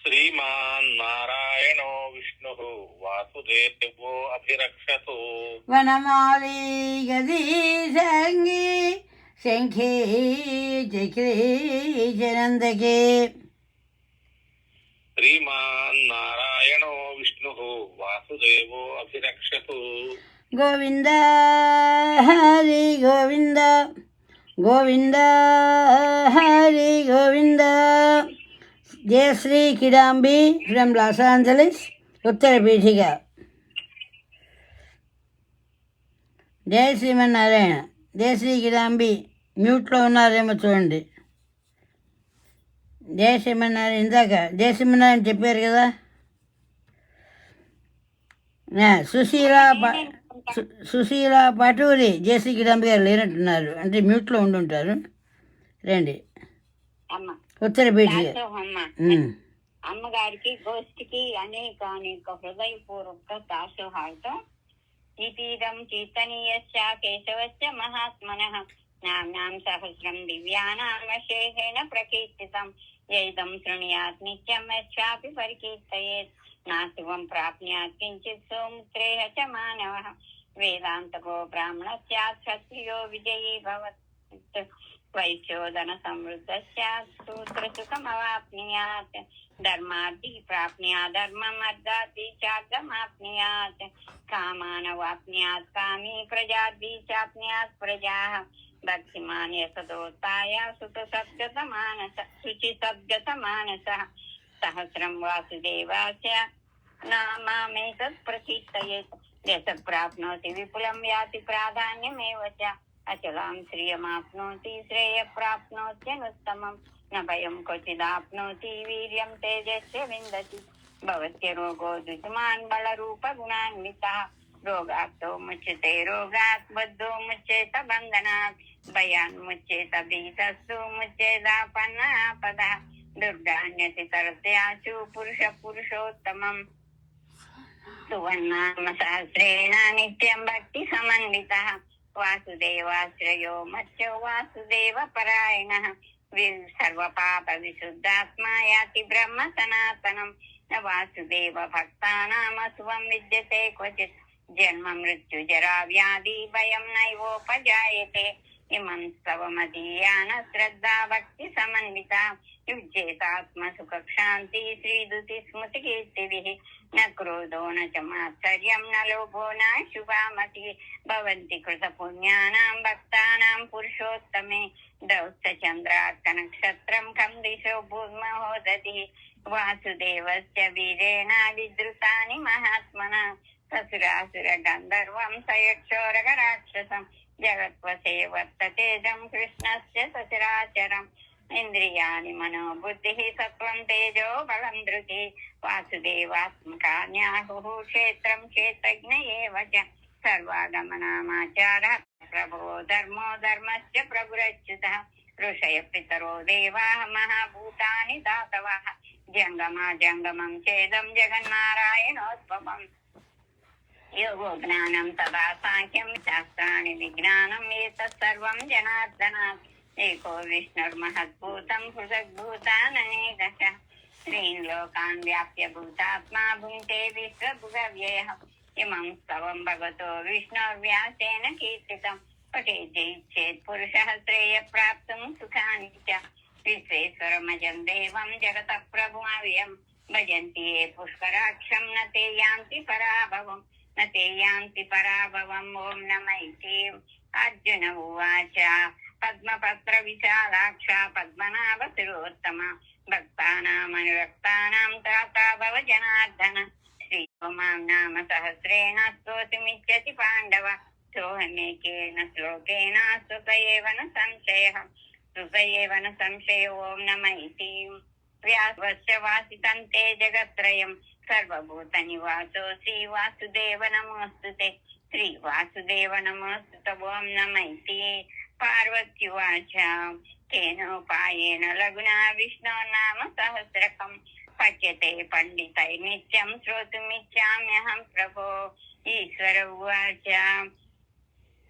శ్రీమాన్ నారాయణో విష్ణుః వాసుదేవో అభిరక్షతు వనమాలి గదీ సారంగీ శంఖీ చక్రీ చనందకే శ్రీమాన్ నారాయణో విష్ణుః వాసుదేవో అభిరక్షతు Govinda Hari Govinda Govinda Hari Govinda. Jayashri Kidambi from Los Angeles, ఉత్తర పీఠిక. జయ శ్రీమన్నారాయణ. జయశ్రీ కిడాంబి మ్యూట్లో ఉన్నారేమో చూడండి. జయ శ్రీమన్నారాయణ, ఇందాక జయ శ్రీమన్నారాయణ చెప్పారు కదా. సుశీల పటూరి జేసీ కిడాంబి గారు లేనట్టున్నారు, అంటే మ్యూట్లో ఉండుంటారు. రండి. ఉత్తర పీఠిక. అమ్మగారికి గోష్ఠికి అనేక హృదయపూర్వక దాసోహాలతో ఇదం కీర్తనీయశ్చ కేశవశ్చ మహాత్మనః నామ్నాం సహస్రం దివ్యానామశేషేణ ప్రకీర్తితం యైదం శృణుయాత్ నిత్యం యచ్చాపి పరికీర్తయేత్ నాశువం ప్రాప్నుయాత్ కించిత్ సౌమిత్రేహ చ మానవః వేదాంతకో బ్రాహ్మణः స్యాత్ క్షత్రియో విజయీ భవత్ వైశ్యోధన సమృద్ధ స్యాత్ శూద్రసుఖమవాప్నుయాత్ ధర్మార్థి ప్రాప్నుయాత్ ధర్మం అర్థార్థి చార్థమాప్నుయాత్ కామానవాప్నుయాత్ కామీ ప్రజార్థి చాప్నుయాత్ ప్రజాః భక్తిమాన్ యసదోత్తాయ శుచిసద్గతమానసः సహస్రం వాసుదేవాస్య నామామేతత్ ప్రకీర్తయేత్ యశ ప్రాప్నోతి విపులం యాతి ప్రాధాన్యమేవ చ అచలాం శ్రియమాప్నోతి శ్రేయ ప్రాప్నోత్యనుత్తమం న భయం క్వచిదాప్నోతి వీర్యం తేజస్య విందతి భవత్య రోగో దుష్మాన్ బలరూప గుణాన్వితః రోగాత్తో ముచ్యతే రోగాత్ బద్ధో ముచ్యేత బంధనాత్ భయాన్ముచ్యేత భీతస్తు ముచ్యేదాపన్నాపదః దుర్గాన్యతి తరస్యాచు పురుషోత్తమం సువర్ణామ సహస్రేణ నిత్యం భక్తి సమన్వితః వాసుదేవాశ్రయో మత్స్యో వాసుదేవ పరాయణః సర్వపాప విశుద్ధాత్మా యాతి బ్రహ్మ సనాతనం వాసుదేవ భక్తానామశుభం విద్యతే క్వచిత్ జన్మ మృత్యు జరా వ్యాధి భయం నైవోపజాయతే ఇమం స్తవమదీయాన శ్రద్ధా భక్తి సమన్విత యుజ్యేతాత్మ సుఖ శాంతి శ్రీదుతి స్మృతి కీర్తిభిః న క్రోధో న చ మాత్సర్యం న లోభో న శుభామతి భవంతి కృత పుణ్యానాం భక్తానాం పురుషోత్తమే దౌస్త చంద్రార్క నక్షత్రం కం దిశో భూర్మహోదతి వాసుదేవస్య వీరేణ విద్రుతాని మహాత్మనా ససురాసుర గంధర్వం సయక్షోరగ రాక్షసం జగత్వసే వర్తతేజం కృష్ణస్య సచరాచరం ఇంద్రియాణి మనోబుద్ధి సత్వం తేజో బలం ధృతి వాసుదేవాత్మకాన్యాహుః క్షేత్రం క్షేత్రజ్ఞ ఏవ చ సర్వాగమనామాచార ప్రభో ధర్మో ధర్మస్య ప్రభురచ్యుతః ఋషయ పితరో దేవాః మహాభూతాని దాతవః జంగమా జంగమం చేదం జగన్నారాయణోద్భవం యోగో జ్ఞానం తదా సాంఖ్యం శాస్త్రాణి విజ్ఞానం ఏతత్ సర్వం జనార్దనాత్ ఏకో విష్ణుర్మహద్భూతం పృథగ్భూతాననేకశ శ్రీన్ లోకాన్ వ్యాప్య భూతాత్మా భుంక్తే విశ్వభుగవ్యయః ఇమం స్తవం భగవతో విష్ణుర్వ్యాసేన కీర్తితం పఠేత్ పురుషः శ్రేయ ప్రాప్తుం సుఖాని చ విశ్వేశ్వరమజం దేవం జగతః ప్రభుమవ్యయం భజంతి ఏ పుష్కరాక్షం న తే యాంతి పరాభవం న తే యాంతి పరాభవం ఓం నమ ఇతి. అర్జున ఉవాచ పద్మపత్ర విశాలాక్ష పద్మనాభ శిరోత్తమ భక్తానామనురక్తానాం త్రాతా భవ జనార్దన శ్రీమాం నామ సహస్రేణ స్తోతుమిచ్చతి పాండవ సోహమేకేన శ్లోకేన సుత ఏవ న సంశయః ఓం నమ ఇతి. व्यासस्य वासितं ते जगत्त्रयं सर्वभूतनिवासो श्रीवासुदेव नमोऽस्तुते। श्रीवासुदेव नमोऽस्तुते। ओं नमः इति पार्वत्युवाच केनोपायेन लघुना विष्णो नाम सहस्रकं पच्यते पंडितैर्नित्यं श्रोतुमिच्छाम्यहं प्रभो। ईश्वर उवाच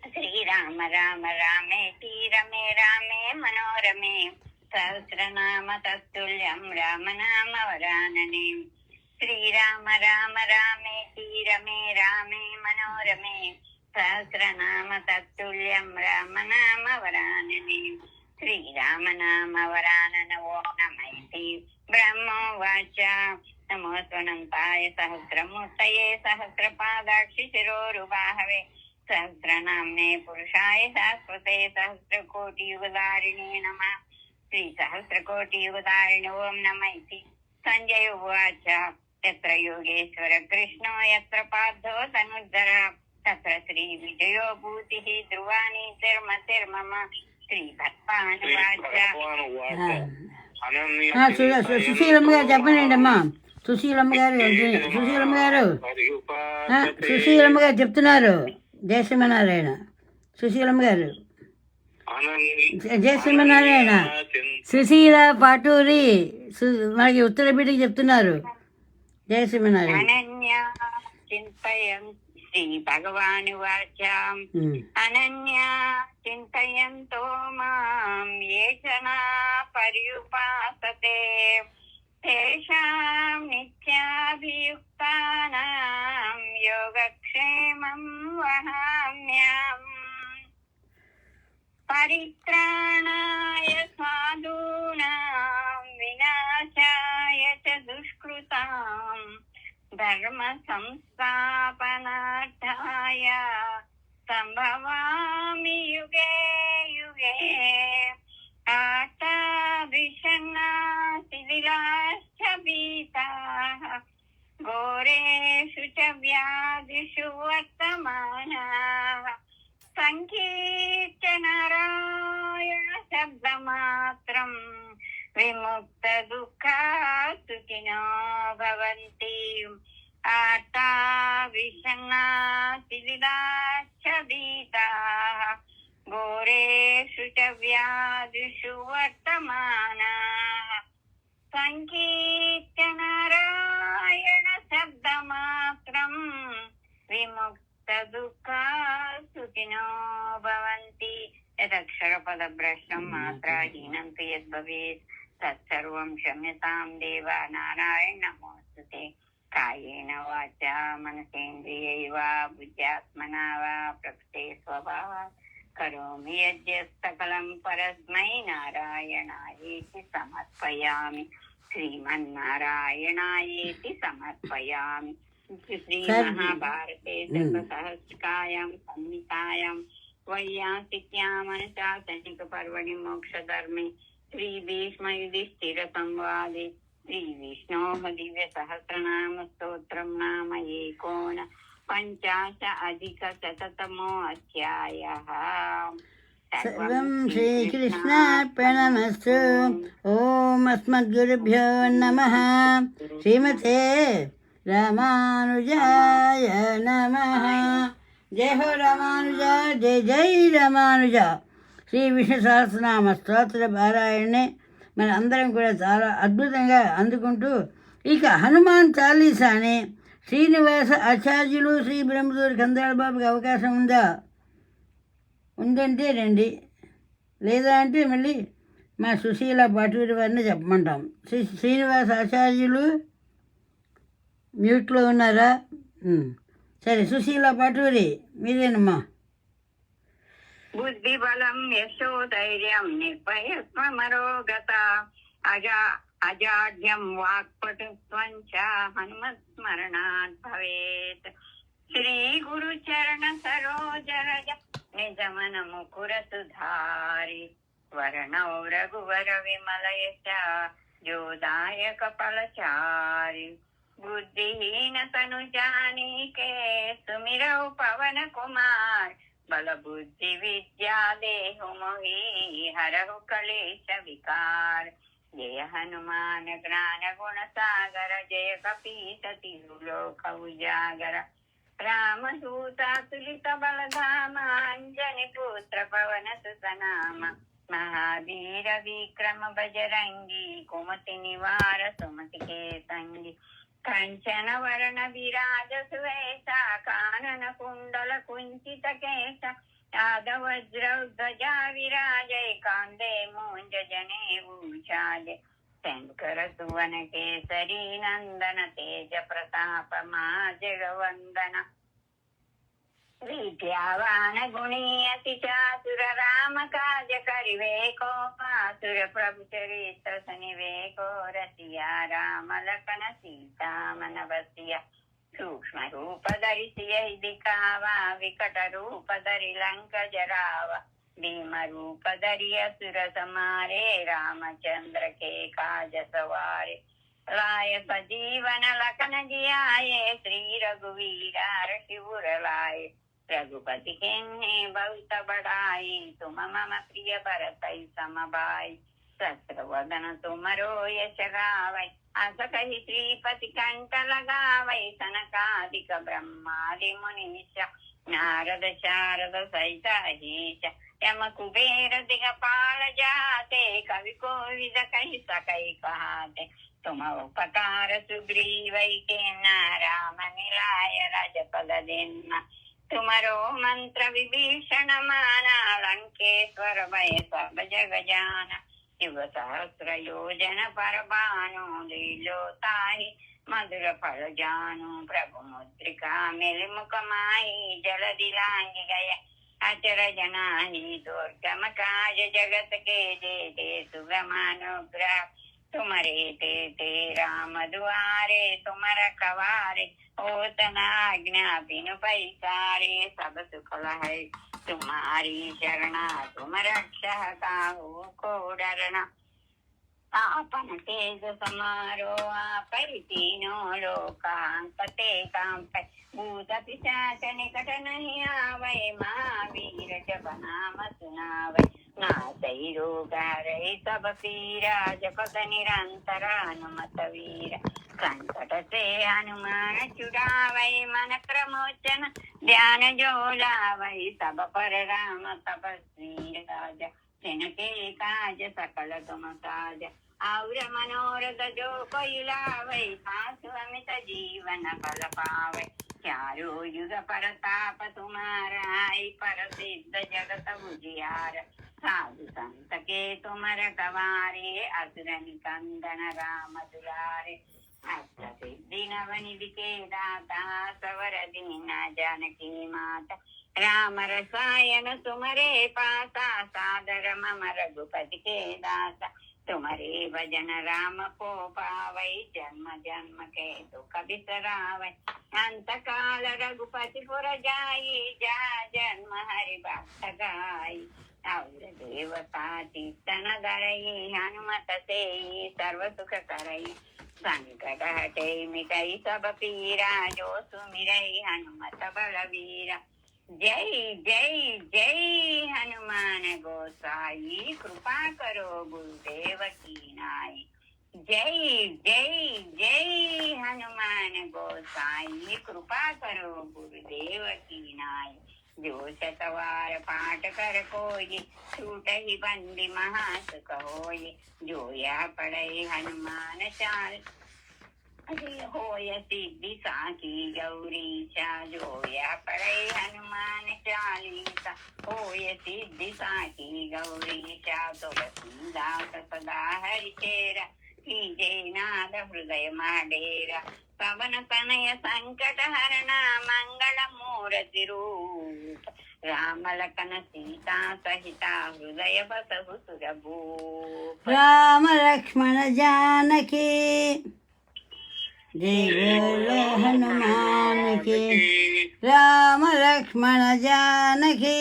श्रीराम राम रामेति रमे रामे मनोरमे सहस्रनाम तत्तुल्यं राम नाम वरानने। श्रीराम राम रामेति रमे रामे मनोरमे सहस्रनाम तत्तुल्यं राम नाम वरानने। श्रीराम नाम वरानन ओं नमः इति ब्रह्मोवाच नमो त्वनन्ताय सहस्रमूर्तये सहस्रपादाक्षि शिरोरुबाहवे सहस्रनाम्ने पुरुषाय शाश्वते सहस्रकोटियुगधारिणे नमः। श्रीसहस्रकोटियुगधारिणे ओं नमः इति संजय उवाच यत्र योगेश्वर कृष्णो यत्र पार्थो तनुज्धरः तत्र श्रीविजयो भूतिः ध्रुवानी तिर्मतिर्मम। సుశీలమ్మ గారు చెప్పనండి అమ్మా. సుశీలమ్మ గారు సుశీలమ్మ గారు సుశీలమ్మ గారు చెప్తున్నారు. జయసింహనారాయణ సుశీలమ్మ గారు జయసింహనారాయణ సుశీల పాటూరి మనకి ఉత్తర బిడ్డకి చెప్తున్నారు. జయసింహనారాయణ శ్రీ భగవానువాచ అనన్యా చింతయంతో మాం ఏ జనా పర్యుపాసతే తేషాం నిత్యాభియుక్తానాం యోగక్షేమం వహామ్యహం. పరిత్రాణాయ సాధూనాం వినాశాయ చ దుష్కృతాం ధర్మ సంస్థాపనార్థాయ సంభవామి యుగే యుగే. ఆర్తాభిషన్నా శిథిలాశ్చ భీతాః ఘోరేషు చ వ్యాధిషు వర్తమానాః సంకీర్త్య నారాయణ శబ్దమాత్రం విముక్త దుఃఖా సుఖినో భవంతి. ఆర్తా విషణ్ణా శిథిలాశ్చ భీతాః ఘోరేషు చ వ్యాధిషు వర్తమానాః సంకీర్త్య నారాయణ శబ్దమాత్రం విముక్త దుఃఖా సుఖినో భవంతి. యదక్షరపదభ్రష్టం మాత్రాహీనం తు యద్భవేత్ తత్సర్వం క్షమ్యతాం దేవ. నారాయణ నమోస్తుతే. కాయేన వాచా మనసేంద్రియైవ బుద్ధ్యాత్మనా వా ప్రకృతే స్వభావాత్ కరోమి యద్యస్తకలం పరస్మై నారాయణాయేతి సమర్పయామి. శ్రీమన్నారాయణాయేతి సమర్పయామి. శ్రీమహాభారతే సహస్రకాయాం సంహితాయాం వైయాసిక్యాం అనుశాసనిక పర్వణి మోక్షధర్మే శ్రీభీష్మ యుధిష్ఠిర సంవాదే శ్రీవిష్ణోః దివ్య సహస్రనామ స్తోత్రం నామ ఏకోన పంచాశ అధిక శతతమో అధ్యాయః. సర్వం శ్రీకృష్ణార్పణమస్తు. ఓం అస్మద్గురుభ్యో నమః. శ్రీమతే రామానుజాయ నమః. జయ హో రామానుజ, జయ జై రామానుజ. శ్రీ విష్ణు సహస్రనామ స్తోత్ర పారాయణనే మన అందరం కూడా చాలా అద్భుతంగా అందుకుంటూ ఇక హనుమాన్ చాలీసాని శ్రీనివాస ఆచార్యులు శ్రీ బ్రహ్మదూరి కందాళ బాబుకి అవకాశం ఉందా? ఉందంటే రండి, లేదా అంటే మళ్ళీ మా సుశీల పాటూరి వారిని చెప్పమంటాం. శ్రీనివాస ఆచార్యులు మ్యూట్లో ఉన్నారా? సరే, సుశీల పాటూరి మీరేనమ్మా. బుద్ధి బలం యశోధైర్యం నిర్భయస్వమరోగత అజాడ్యం వాక్పటుత్వం చ హనుమత్ స్మరణాత్ భవేత్. శ్రీ గురు చరణ సరోజరజ నిజమన ముకుర సుధారి వర్ణౌ రఘువర విమలయశ జోదాయక ఫలచారి. బుద్ధిహీన తను జానీకే సుమిరౌ పవన కుమార్ బల బుద్ధి విద్యా దేహు మోహి హరహు కలేశ వికార్. जय हनुमान ज्ञान गुण सागर जय कपीसति लोक उजागर रामदूता तुलित बलधामा अंजनी पुत्र पवन सुत नाम महावीर विक्रम बजरंगी कुमति निवार सुमति के संगी कंचन वरण विराज सुवेशा कानन कुंडल कुंचित केश यादवज्र ध्वजा विराजय कांदे मूंज जने भूषाज शंकर सुवन केसरी नंदन तेज प्रताप मा जगवंदन विद्यावान गुणी अति चातुर राम काज करिवे को पातुर प्रभु चरित्र सुनिवे को रसिया राम लखन सीता मन बसिया सूक्ष्म रूप धरि सियहि दिखावा विकट रूप धरि लंक जरावा भीम रूप धरि असुर समारे रामचंद्र के काज सवारे लाय सजीवन लखन जियाए श्री रघुवीरा रघुवर लाए रघुपति किन्हीं बहुत बड़ाई तुम मम प्रिय भरतहि समभाई सहस्र वदन तुमरो यश गावै अस कहि श्रीपति कंठ लगावै सनकादिक ब्रह्मादि मुनीश नारद शारद सहित अहीश यम कुबेर दिगपाल जाते कवि कोविद कहि सकै कहाते तुम उपकार सुग्रीवै केना राम मिलाय राजपद देना तुमरो मंत्र विभीषण माना लंकेश्वर भय सब जग जाना युग सहस्र योजन पर भानु लीलो ताहि मधुर फल जानु प्रभु मुद्रिका मिल मुख माही जल दिलांगी गय अचर जनाहि दुर्गम काज जगत के जेते सुगमानुग्रह तुमरे ते राम दुआरे तुमर कवारे होत न आज्ञा बिनु पैसारे सब सुख है तुम्हारी शरणा तुम रक्षा काहू को डरना आपन तेज समारो आपै तीनों लोकांपते कांपै भूत पिशाच निकट नहीं आवै महावीर जप नाम सुनावै नासै रोग हरै सब पीरा जपत निरंतर हनुमत वीर संकट से हनुमान छुड़ावै मन क्रमोचन ध्यान जो लावै सब पर राम तपस्वी राजा तिनके काज सकल तुम काज और मनोरथ जो कोई लावै सासु अमित जीवन फल पावै चारों युग परताप तुम्हारा पर सिद्ध जगत उजियार साधु संत के तुम रखवारे असुर निकंदन राम दुलारे अष्ट सिद्धि नवनिधि के दाता सवर दीना जानकी माता राम रसायन तुम्हारे पासा सादर मम रघुपति के दासा तुम्हारे भजन राम को पावै जन्म जन्म के दुख बिसरावै अंत काल रघुपति पुर जाई जा जन्म हरि भक्त गाई और देवता चित्तन धरई हनुमत से सर्व सुख करई संकट हटे मिटई सब पीरा जो सुमिरई हनुमत बलवीरा जय जय जय हनुमान गोसाई कृपा करो गुरुदेव की नाई जय जय जय हनुमान गोसाई कृपा करो गुरुदेव की नाई जो शतवार पाठ कर कोई छूट ही बंदी महासुख होय जो यह पढ़े हनुमान चाल होय सिद्धि साकी गौरीशा जो यह पढ़े हनुमान चालीसा होय सिद्धि साकी गौरीशा तुलसीदास सदा हरिचेरा कीजे नाद हृदय माडेरा पवन तनय संकट हरना मंगल मूर्ति रूप राम लखन सीता सहिता हृदय बसहु सुरभूप राम लक्ष्मण जानकी जय बोलो हनुमान की राम लक्ष्मण जानकी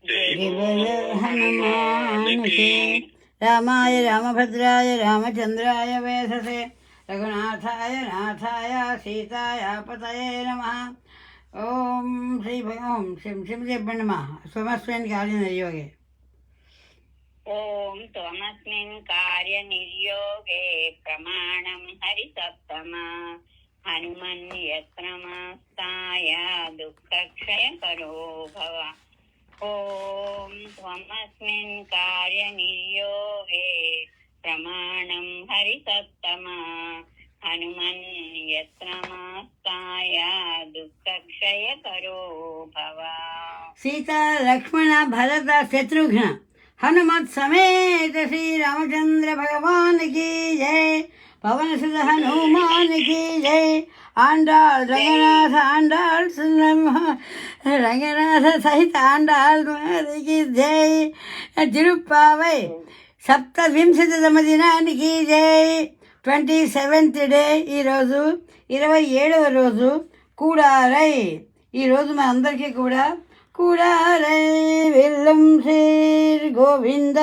जय बोलो हनुमान की रामाय रामभद्राय रामचंद्राय वेधसे रघुनाथाय नाथाय सीताय पतये नमः ओम श्री श्री श्री नमः स्वमस्वेन कालीन योगे ఓం త్వమస్మిన్ కార్య నిర్యోగే ప్రమాణం హరిసత్తమా హనుమన్ యత్నమస్తాయ దుఃఖక్షయకరో భవ. ఓం త్వమస్మిన్ కార్య నిర్యోగే ప్రమాణం హరిసత్తమా హనుమన్ యత్నమస్తాయ దుఃఖక్షయకరో భవ. సీతా లక్ష్మణ భరత శత్రుఘ్న హనుమత్ సమేత శ్రీ రామచంద్ర భగవాన్ की जय. पवन सुत हनुमान की जय. आंडाल रंगनाथ आंडाल रंगनाथ सहित आंडाल की जय. తిరుప్పావై సప్తవింశతితమ దినానికి జై. 27th డే ఈరోజు 27వ రోజు కూడారై. ఈరోజు మన అందరికీ కూడా కూడారై విల్లం శ్రీ గోవింద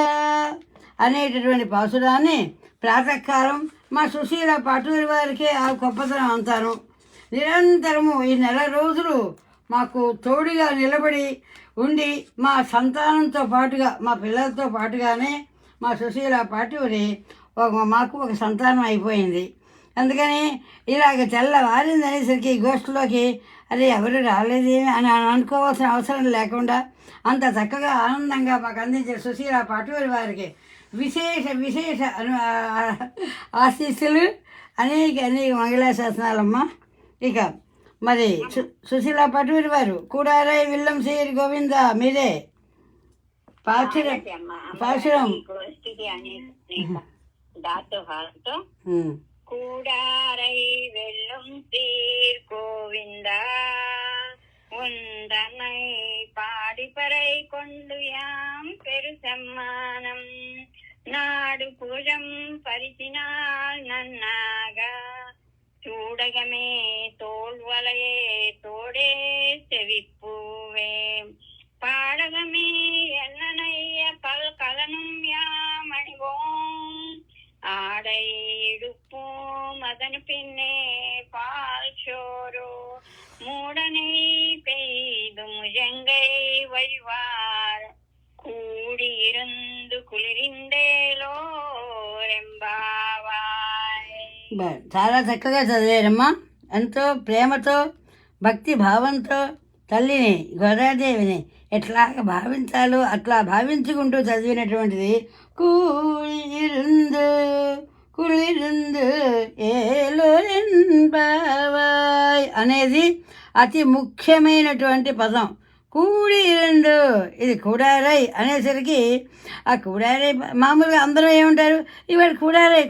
అనేటటువంటి పాసురాన్ని ప్రాతకాలం మా సుశీల పాటూరి వారికి ఆ గొప్పతనం అంటాను. నిరంతరము ఈ నెల రోజులు మాకు తోడుగా నిలబడి ఉండి మా సంతానంతో పాటుగా మా పిల్లలతో పాటుగానే మా సుశీల పాటూరి మాకు ఒక సంతానం అయిపోయింది. అందుకని ఇలాగ తెల్లవారింది అనేసరికి గోష్ఠిలోకి అది ఎవరు రాలేదేమి అని అనుకోవాల్సిన అవసరం లేకుండా అంత చక్కగా ఆనందంగా మాకు అందించిన సుశీల పాటూరి వారికి విశేష విశేష ఆశీస్సులు, అనేక మంగళాశాసనాలమ్మ. ఇక మరి సుశీల పాటూరి వారు కూడారై విల్లం శ్రీ గోవింద మీరే పాశురం దాసోహాలతో கூடாரை வெல்லும் சீர் கோவிந்தா உந்தனை பாடிப்பறை கொண்டு யாம் பெரு சம்மானம் నాడు పూజం పరిచినాల్ నన్నాగా చూడగమే తోల్వలయే తోడే చెవిప్పువే పాడగమే ఎన్ననయ్య కలనం యామణివోం ఆడై ఇడుపు మదన పిన్నే పాల్చోరు మూడனை பெய்து முஜங்கை வழிவார் కూడిరందు కులిరిందేలో రెంబావాయ్. చాలా చక్కగా చదివారమ్మా. ఎంతో ప్రేమతో భక్తి భావంతో తల్లిని గోదాదేవిని ఎట్లాగ భావించాలో అట్లా భావించుకుంటూ చదివినటువంటిది కూడిరందు కులిరిందు ఏలో రెంబావాయ్ అనేది అతి ముఖ్యమైనటువంటి పదం. కూడిరండు, ఇది కూడారై అనేసరికి ఆ కూడారై మామూలుగా అందరూ ఏమంటారు, ఇవాళ కూడారై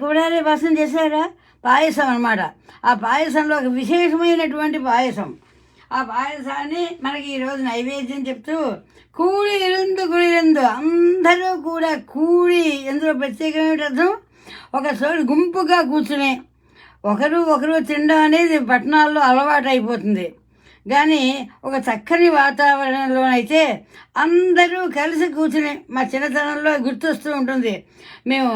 పాయసం చేశారా, పాయసం అన్నమాట. ఆ పాయసంలో ఒక విశేషమైనటువంటి పాయసం. ఆ పాయసాన్ని మనకి ఈరోజు నైవేద్యం చెప్తూ కూడిరందు అందరూ కూడా కూడి, ఎందులో ప్రత్యేకమైన అర్థం, ఒక చోటు గుంపుగా కూర్చుని ఒకరు తినడం అనేది పట్టణాల్లో అలవాటు అయిపోతుంది. కానీ ఒక చక్కని వాతావరణంలోనైతే అందరూ కలిసి కూర్చుని మా చిన్నతనంలో గుర్తొస్తూ ఉంటుంది. మేము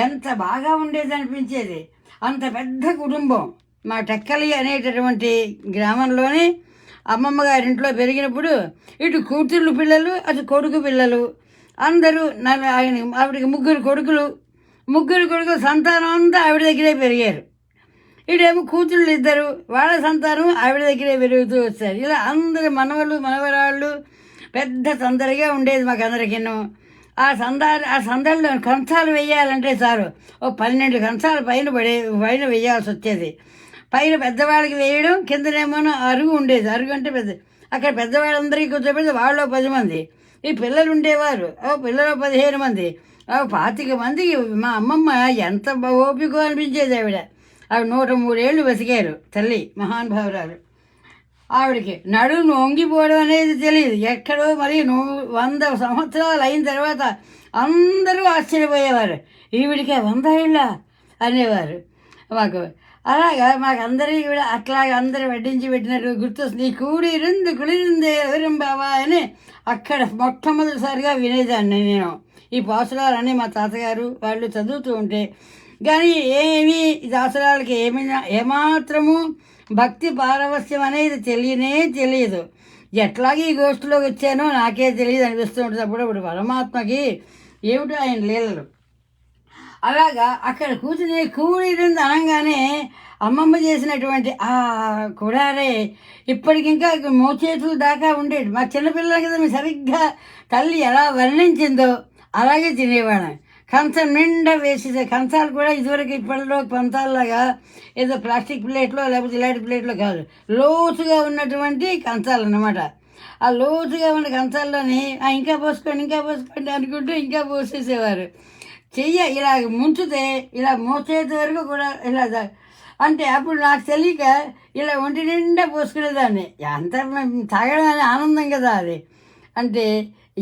ఎంత బాగా ఉండేది అనిపించేది. అంత పెద్ద కుటుంబం. మా టెక్కలి అనేటటువంటి గ్రామంలోని అమ్మమ్మ గారింట్లో పెరిగినప్పుడు ఇటు కూతుర్లు పిల్లలు అటు కొడుకు పిల్లలు అందరూ ఆవిడకి ముగ్గురు కొడుకులు సంతానం అంతా ఆవిడ దగ్గరే పెరిగారు. ఇడేమో కూతుళ్ళు ఇద్దరు, వాళ్ళ సంతానం ఆవిడ దగ్గరే పెరుగుతూ వచ్చారు. ఇలా అందరు మనవరాళ్ళు పెద్ద సందడిగా ఉండేది మాకందరికీను. ఆ సందడిలో కంచాలు వేయాలంటే చాలు, 12 కంచాలు పైన వేయాల్సి వచ్చేది. పైన పెద్దవాళ్ళకి వేయడం, కిందనేమో అరుగు ఉండేది. అరుగు అంటే పెద్ద, అక్కడ పెద్దవాళ్ళందరికీ కూర్చోబెడితే వాళ్ళు 10 మంది, ఈ పిల్లలు ఉండేవారు పిల్లలు 15 మంది, 25 మందికి. మా అమ్మమ్మ ఎంత ఓపికో అనిపించేది. ఆవిడ 103 ఏళ్ళు బతికారు తల్లి, మహానుభావురాలు. ఆవిడకి నడుము వంగిపోవడం అనేది తెలియదు. ఎక్కడో మరి 100 సంవత్సరాలు అయిన తర్వాత అందరూ ఆశ్చర్యపోయేవారు, ఈవిడికే 100 ఏళ్ళ అనేవారు మాకు. అలాగా మాకందరికీ కూడా అట్లాగా అందరూ వడ్డించి పెట్టినట్టు గుర్తొస్తుంది. కుళిరిందే ఎవరం బావా అని అక్కడ మొట్టమొదటిసారిగా వినేదాన్ని నేను. ఈ పాసురాలన్నీ మా తాతగారు వాళ్ళు చదువుతూ ఉంటే, కానీ ఏమీ దాసరాలకి ఏమాత్రము భక్తి పారవస్యం అనేది తెలియదు. ఎట్లాగే ఈ గోష్ఠిలోకి వచ్చానో నాకే తెలియదు అనిపిస్తూ ఉంటుంది. అప్పుడప్పుడు పరమాత్మకి ఏమిటో ఆయన లీలలు. అలాగా అక్కడ కూర్చుని కూడిరింది అనగానే అమ్మమ్మ చేసినటువంటి ఆ కుడారే ఇప్పటికింకా మోచేతుల దాకా ఉండేది. మా చిన్నపిల్లల కదా మీరు సరిగ్గా తల్లి ఎలా వర్ణించిందో అలాగే తినేవాళ్ళం. కంచం నిండా వేసేసే కంచాలు కూడా ఇదివరకు ఇప్పటిలో కంచాలలాగా ఏదో ప్లాస్టిక్ ప్లేట్లో లేకపోతే ఇలాంటి ప్లేట్లో కాదు, లోతుగా ఉన్నటువంటి కంచాలు అన్నమాట. ఆ లోతుగా ఉన్న కంచాల్లోని ఇంకా పోసుకోండి అనుకుంటూ ఇంకా పోసేసేవారు. చెయ్య ఇలా ముంచితే ఇలా మోచేతి వరకు కూడా ఇలా అంటే అప్పుడు నాకు తెలియక ఇలా ఒంటి నిండా పోసుకునేదాన్ని. అంత తాగడం అనే ఆనందం కదా అది. అంటే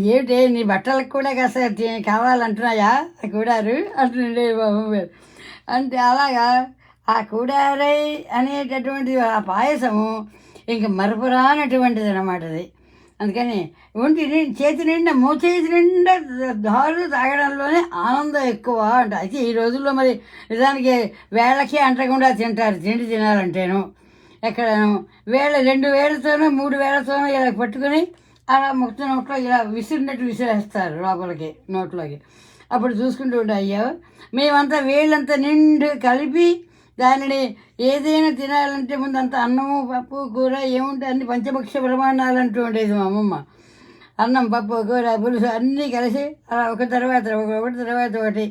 ఏమిటి నీ బట్టలకు కూడా కాస్త కావాలంటున్నాయా ఆ కూడారు అంటుండే బాబు. అంటే అలాగా ఆ కూడారై అనేటటువంటి ఆ పాయసము ఇంక మరపురానటువంటిది అన్నమాట అది. అందుకని చేతి నిండా మోచేతి నిండా దారు తాగడంలోనే ఆనందం ఎక్కువ అంట. అయితే ఈ రోజుల్లో మరి నిజానికి వేళకి అంటకుండా తింటారు తిండి తినాలంటేను. ఎక్కడను వేళ 2 వేళ్ళతోనో 3 వేళ్ళతోనో ఇలా పట్టుకొని అలా ముక్త నోట్లో ఇలా విసిరినట్టు విసిరేస్తారు లోపలికి నోట్లోకి. అప్పుడు చూసుకుంటూ ఉంటే అయ్యో మేమంతా వేళ్ళంతా నిండు కలిపి దానిని ఏదైనా తినాలంటే ముందు అంత అన్నము పప్పు కూర ఏముంటే అన్ని పంచభక్ష ప్రమాణాలు అంటూ ఉండేది మా అమ్మమ్మ. అన్నం పప్పు కూర పులుసు అన్నీ కలిసి అలా ఒకటి తర్వాత ఒకటి.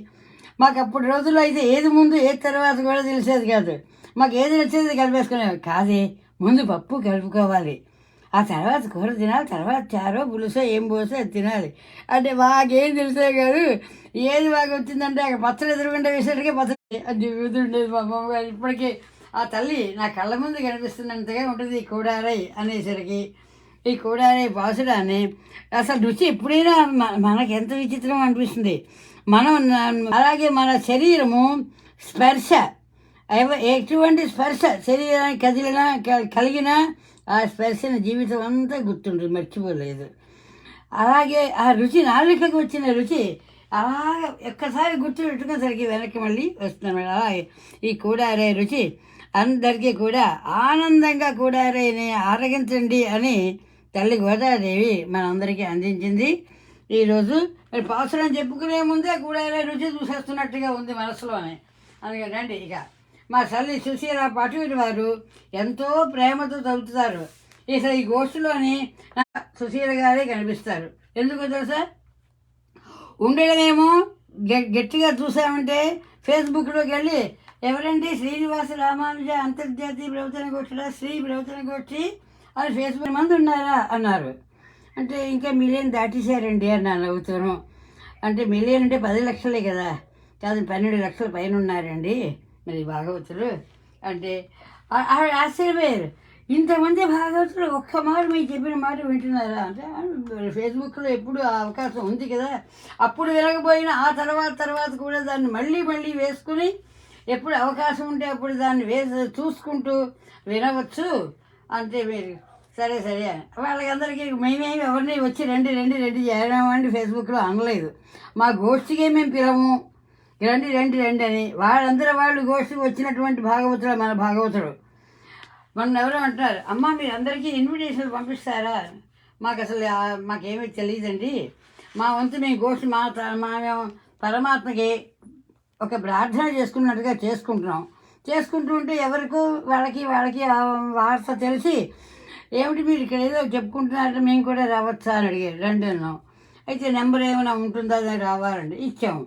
మాకు అప్పుడు రోజుల్లో అయితే ఏది ముందు ఏది తర్వాత కూడా తెలిసేది కాదు. మాకు ఏది నచ్చేది కలిపేసుకునేవి కాదే. ముందు పప్పు కలుపుకోవాలి, ఆ తర్వాత కూర తినాలి, తర్వాత చారో పులుసో ఏం పోసో అది తినాలి. అంటే మాకేం తెలిసే కాదు. ఏది బాగా వచ్చిందంటే అక్కడ పచ్చడి ఎదురుకుంటే వేసేటికే పచ్చడి అది ఉండేది మా అమ్మమ్మ గారు. ఇప్పటికీ ఆ తల్లి నా కళ్ళ ముందు కనిపిస్తున్నంతగా ఉంటుంది ఈ కూడారై అనేసరికి. ఈ కూడారై పాసుడాన్ని అసలు రుచి ఎప్పుడైనా మనకి ఎంత విచిత్రం అనిపిస్తుంది. మనం అలాగే మన శరీరము స్పర్శ, ఎటువంటి స్పర్శ శరీరానికి కదిలినా కలిగినా ఆ స్పర్శన జీవితం అంతా గుర్తుంటుంది, మర్చిపోలేదు. అలాగే ఆ రుచి నాలుకకు వచ్చిన రుచి అలాగ ఒక్కసారి గుర్తు పెట్టుకునేసరికి వెనక్కి మళ్ళీ వస్తున్నాడు. అలాగే ఈ కూడారే రుచి అందరికీ కూడా ఆనందంగా కూడారేని ఆరగించండి అని తల్లి గోదాదేవి మనందరికీ అందించింది. ఈరోజు మరి పాసురం చెప్పుకునే ముందే కూడారే రుచి చూసేస్తున్నట్టుగా ఉంది మనసులోనే. అందుకని రండి ఇక మా తల్లి సుశీల పాటూరి వారు ఎంతో ప్రేమతో చదువుతారు. అసలు ఈ గోష్ఠిలోని సుశీల గారే కనిపిస్తారు. ఎందుకో తెలుసా? ఉండడమేమో గట్టిగా చూసామంటే ఫేస్బుక్లోకి వెళ్ళి ఎవరండి శ్రీనివాస రామానుజ అంతర్జాతీయ ప్రవచన గోష్ఠిలో శ్రీ ప్రవచన గోష్ఠి అని ఫేస్బుక్ మంది ఉన్నారా అన్నారు. అంటే ఇంకా మిలియన్ దాటేశారండి అన్నాను నవ్వుతాను. అంటే మిలియన్ అంటే 10 లక్షలే కదా, కాదు 12 లక్షల పైన ఉన్నారండి మరి భాగవతులు. అంటే ఆశ్చర్యపోయారు, ఇంతమంది భాగవతులు ఒక్క మాట మీకు చెప్పిన మాట వింటున్నారా అంటే ఫేస్బుక్లో ఎప్పుడు ఆ అవకాశం ఉంది కదా, అప్పుడు వినకపోయినా ఆ తర్వాత కూడా దాన్ని మళ్ళీ వేసుకుని ఎప్పుడు అవకాశం ఉంటే అప్పుడు దాన్ని చూసుకుంటూ వినవచ్చు. అంతే మీరు సరే వాళ్ళకందరికీ మేమేమి ఎవరిని వచ్చి రండి చేరమండి ఫేస్బుక్లో అనలేదు. మా గోష్ఠికే మేము పిలవము, రండి అని. వాళ్ళు గోష్ఠికి వచ్చినటువంటి భాగవతులు మన భాగవతుడు. మొన్న ఎవరో అంటారు, అమ్మ మీరు అందరికీ ఇన్విటేషన్లు పంపిస్తారా? మాకేమీ తెలియదండి. మా వంతు మేము గోష్ఠి మేము పరమాత్మకి ఒక ప్రార్థన చేసుకున్నట్టుగా చేసుకుంటూ ఉంటే ఎవరికో వాళ్ళకి వార్త తెలిసి ఏమిటి మీరు ఇక్కడ ఏదో చెప్పుకుంటున్నారంటే మేము కూడా రావచ్చా అని అడిగారు. రండి అన్నాం. అయితే నెంబర్ ఏమైనా ఉంటుందా అని రావాలండి ఇచ్చాము.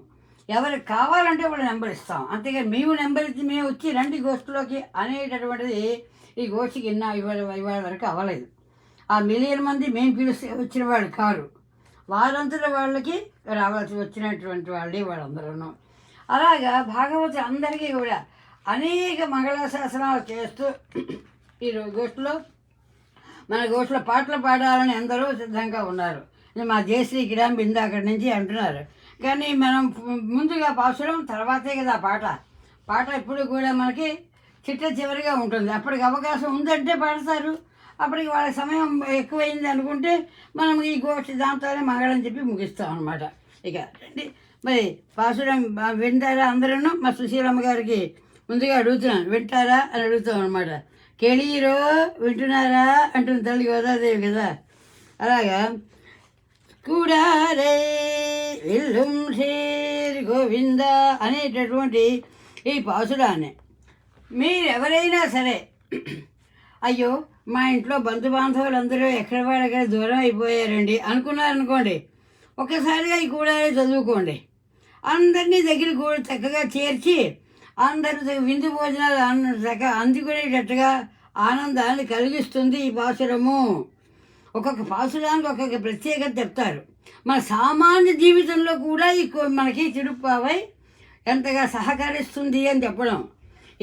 ఎవరికి కావాలంటే వాళ్ళు నెంబర్ ఇస్తాం, అంతేగాని మేము నెంబర్ ఇచ్చి మేము వచ్చి రండి గోష్ఠిలోకి అనేటటువంటిది ఈ గోష్ఠికి ఇవాళ వరకు అవ్వలేదు. ఆ మిలియన్ మంది మేము పిలిస్తే వచ్చిన వాళ్ళు కారు, వారంతటా వాళ్ళకి రావాల్సి వచ్చినటువంటి వాళ్ళందరూ. అలాగా భాగవత అందరికీ కూడా అనేక మంగళాశాసనాలు చేస్తూ ఈ గోష్ఠిలో మన గోష్ఠిలో పాటలు పాడాలని అందరూ సిద్ధంగా ఉన్నారు. మా జయశ్రీ కిడాంబి అక్కడి నుంచి అంటున్నారు. కానీ మనం ముందుగా పాసురం తర్వాతే కదా పాట ఎప్పుడు కూడా మనకి చివరిగా ఉంటుంది. అప్పటికి అవకాశం ఉందంటే పాడతారు, అప్పటికి వాళ్ళ సమయం ఎక్కువైంది అనుకుంటే మనం ఈ గోష్ఠి దాంతోనే మంగళం చెప్పి ముగిస్తాం అనమాట. ఇక రండి మరి పాసురం వింటారా అందరూ? మా సుశీలమ్మ గారికి ముందుగా అడుగుతున్నాను, వింటారా అని అడుగుతాం అనమాట. కేళీరో వింటున్నారా అంటుంది తల్లి గోదాదేవి కదా. అలాగా కూడారే విల్లుం శ్రీ గోవింద అనేటటువంటి ఈ పాసురాన్ని మీరు ఎవరైనా సరే అయ్యో మా ఇంట్లో బంధుబాంధవులు అందరూ ఎక్కడ వాడక్కడ దూరం అయిపోయారండి అనుకున్నారనుకోండి, ఒక్కసారిగా ఈ కూడా చదువుకోండి. అందరినీ దగ్గర కూడా చక్కగా చేర్చి అందరూ విందు భోజనాలు చక్కగా అందుకునేటట్టుగా ఆనందాన్ని కలిగిస్తుంది ఈ పాసురము. ఒక్కొక్క పాసురానికి ఒక్కొక్క ప్రత్యేకత చెప్తారు. మన సామాన్య జీవితంలో కూడా ఈ మనకి తిరుప్పావై ఎంతగా సహకరిస్తుంది అని చెప్పడం.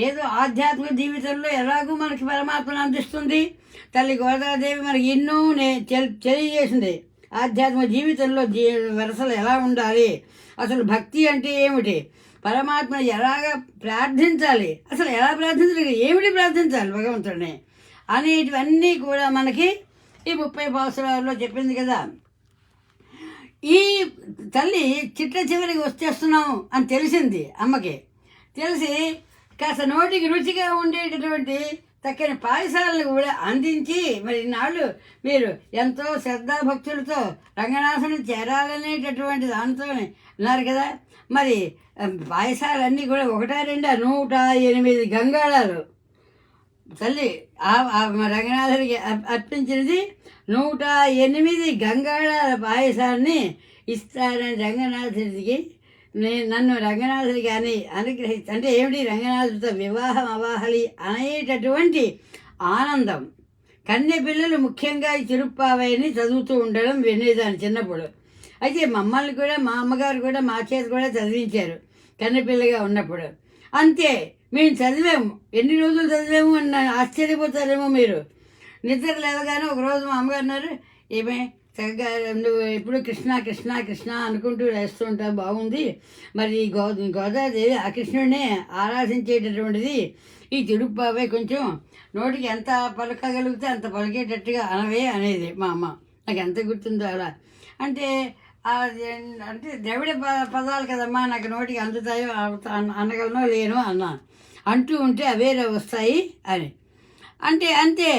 ఏదో ఆధ్యాత్మిక జీవితంలో ఎలాగూ మనకి పరమాత్మను అందిస్తుంది. తల్లి గోదాదేవి మనకి ఎన్నో తెలియజేసింది. ఆధ్యాత్మిక జీవితంలో వరసలు ఎలా ఉండాలి, అసలు భక్తి అంటే ఏమిటి, పరమాత్మను ఎలాగ ప్రార్థించాలి, అసలు ఎలా ప్రార్థించాలి, ఏమిటి ప్రార్థించాలి భగవంతుడిని అనేటివన్నీ కూడా మనకి ఈ 30 పాసురాల్లో చెప్పింది కదా. ఈ తల్లి చివరికి వచ్చేస్తున్నాం అని తెలిసింది అమ్మకి. తెలిసి కాస్త నోటికి రుచిగా ఉండేటటువంటి చక్కని పాయసాలను కూడా అందించి, మరి ఈనాళ్ళు మీరు ఎంతో శ్రద్ధాభక్తులతో రంగనాథుని చేరాలనేటటువంటి దాంతో ఉన్నారు కదా. మరి పాయసాలన్నీ కూడా 108 గంగాళాలు తల్లి రంగనాథుడికి అర్పించినది. 108 గంగాళాల పాయసాన్ని ఇస్తానని రంగనాథుడికి నన్ను రంగనాథుడికి అని అనుగ్రహించి, అంటే ఏమిటి, రంగనాథుడితో వివాహం అవ్వాలి అనేటటువంటి ఆనందం. కన్య పిల్లలు ముఖ్యంగా ఈ తిరుప్పావైని చదువుతూ ఉండడం వినేదాన్ని చిన్నప్పుడు. అయితే మమ్మల్ని కూడా మా అమ్మగారు కూడా మా చేతి కూడా చదివించారు కన్నెపిల్లగా ఉన్నప్పుడు. అంతే, మేము చదివాము. ఎన్ని రోజులు చదివాము అన్న ఆశ్చర్యపోతారేమో మీరు. నిద్ర లేవగానే ఒకరోజు మా అమ్మగారు అన్నారు, ఏమే చక్కగా నువ్వు ఎప్పుడు కృష్ణ కృష్ణ కృష్ణ అనుకుంటూ వేస్తూ ఉంటావు, బాగుంది. మరి గోదాదేవి ఆ కృష్ణుడినే ఆరాధించేటటువంటిది. ఈ తిరుప్పావై కొంచెం నోటికి ఎంత పలకగలిగితే అంత పలికేటట్టుగా అనవే అనేది మా అమ్మ. నాకు ఎంత గుర్తుందో అలా. అంటే ద్రవిడ పదాలు కదమ్మా, నాకు నోటికి అందుతాయో అనగలనో లేనో అన్నా. అంటూ ఉంటే అవే వస్తాయి అని అంటే అంతే.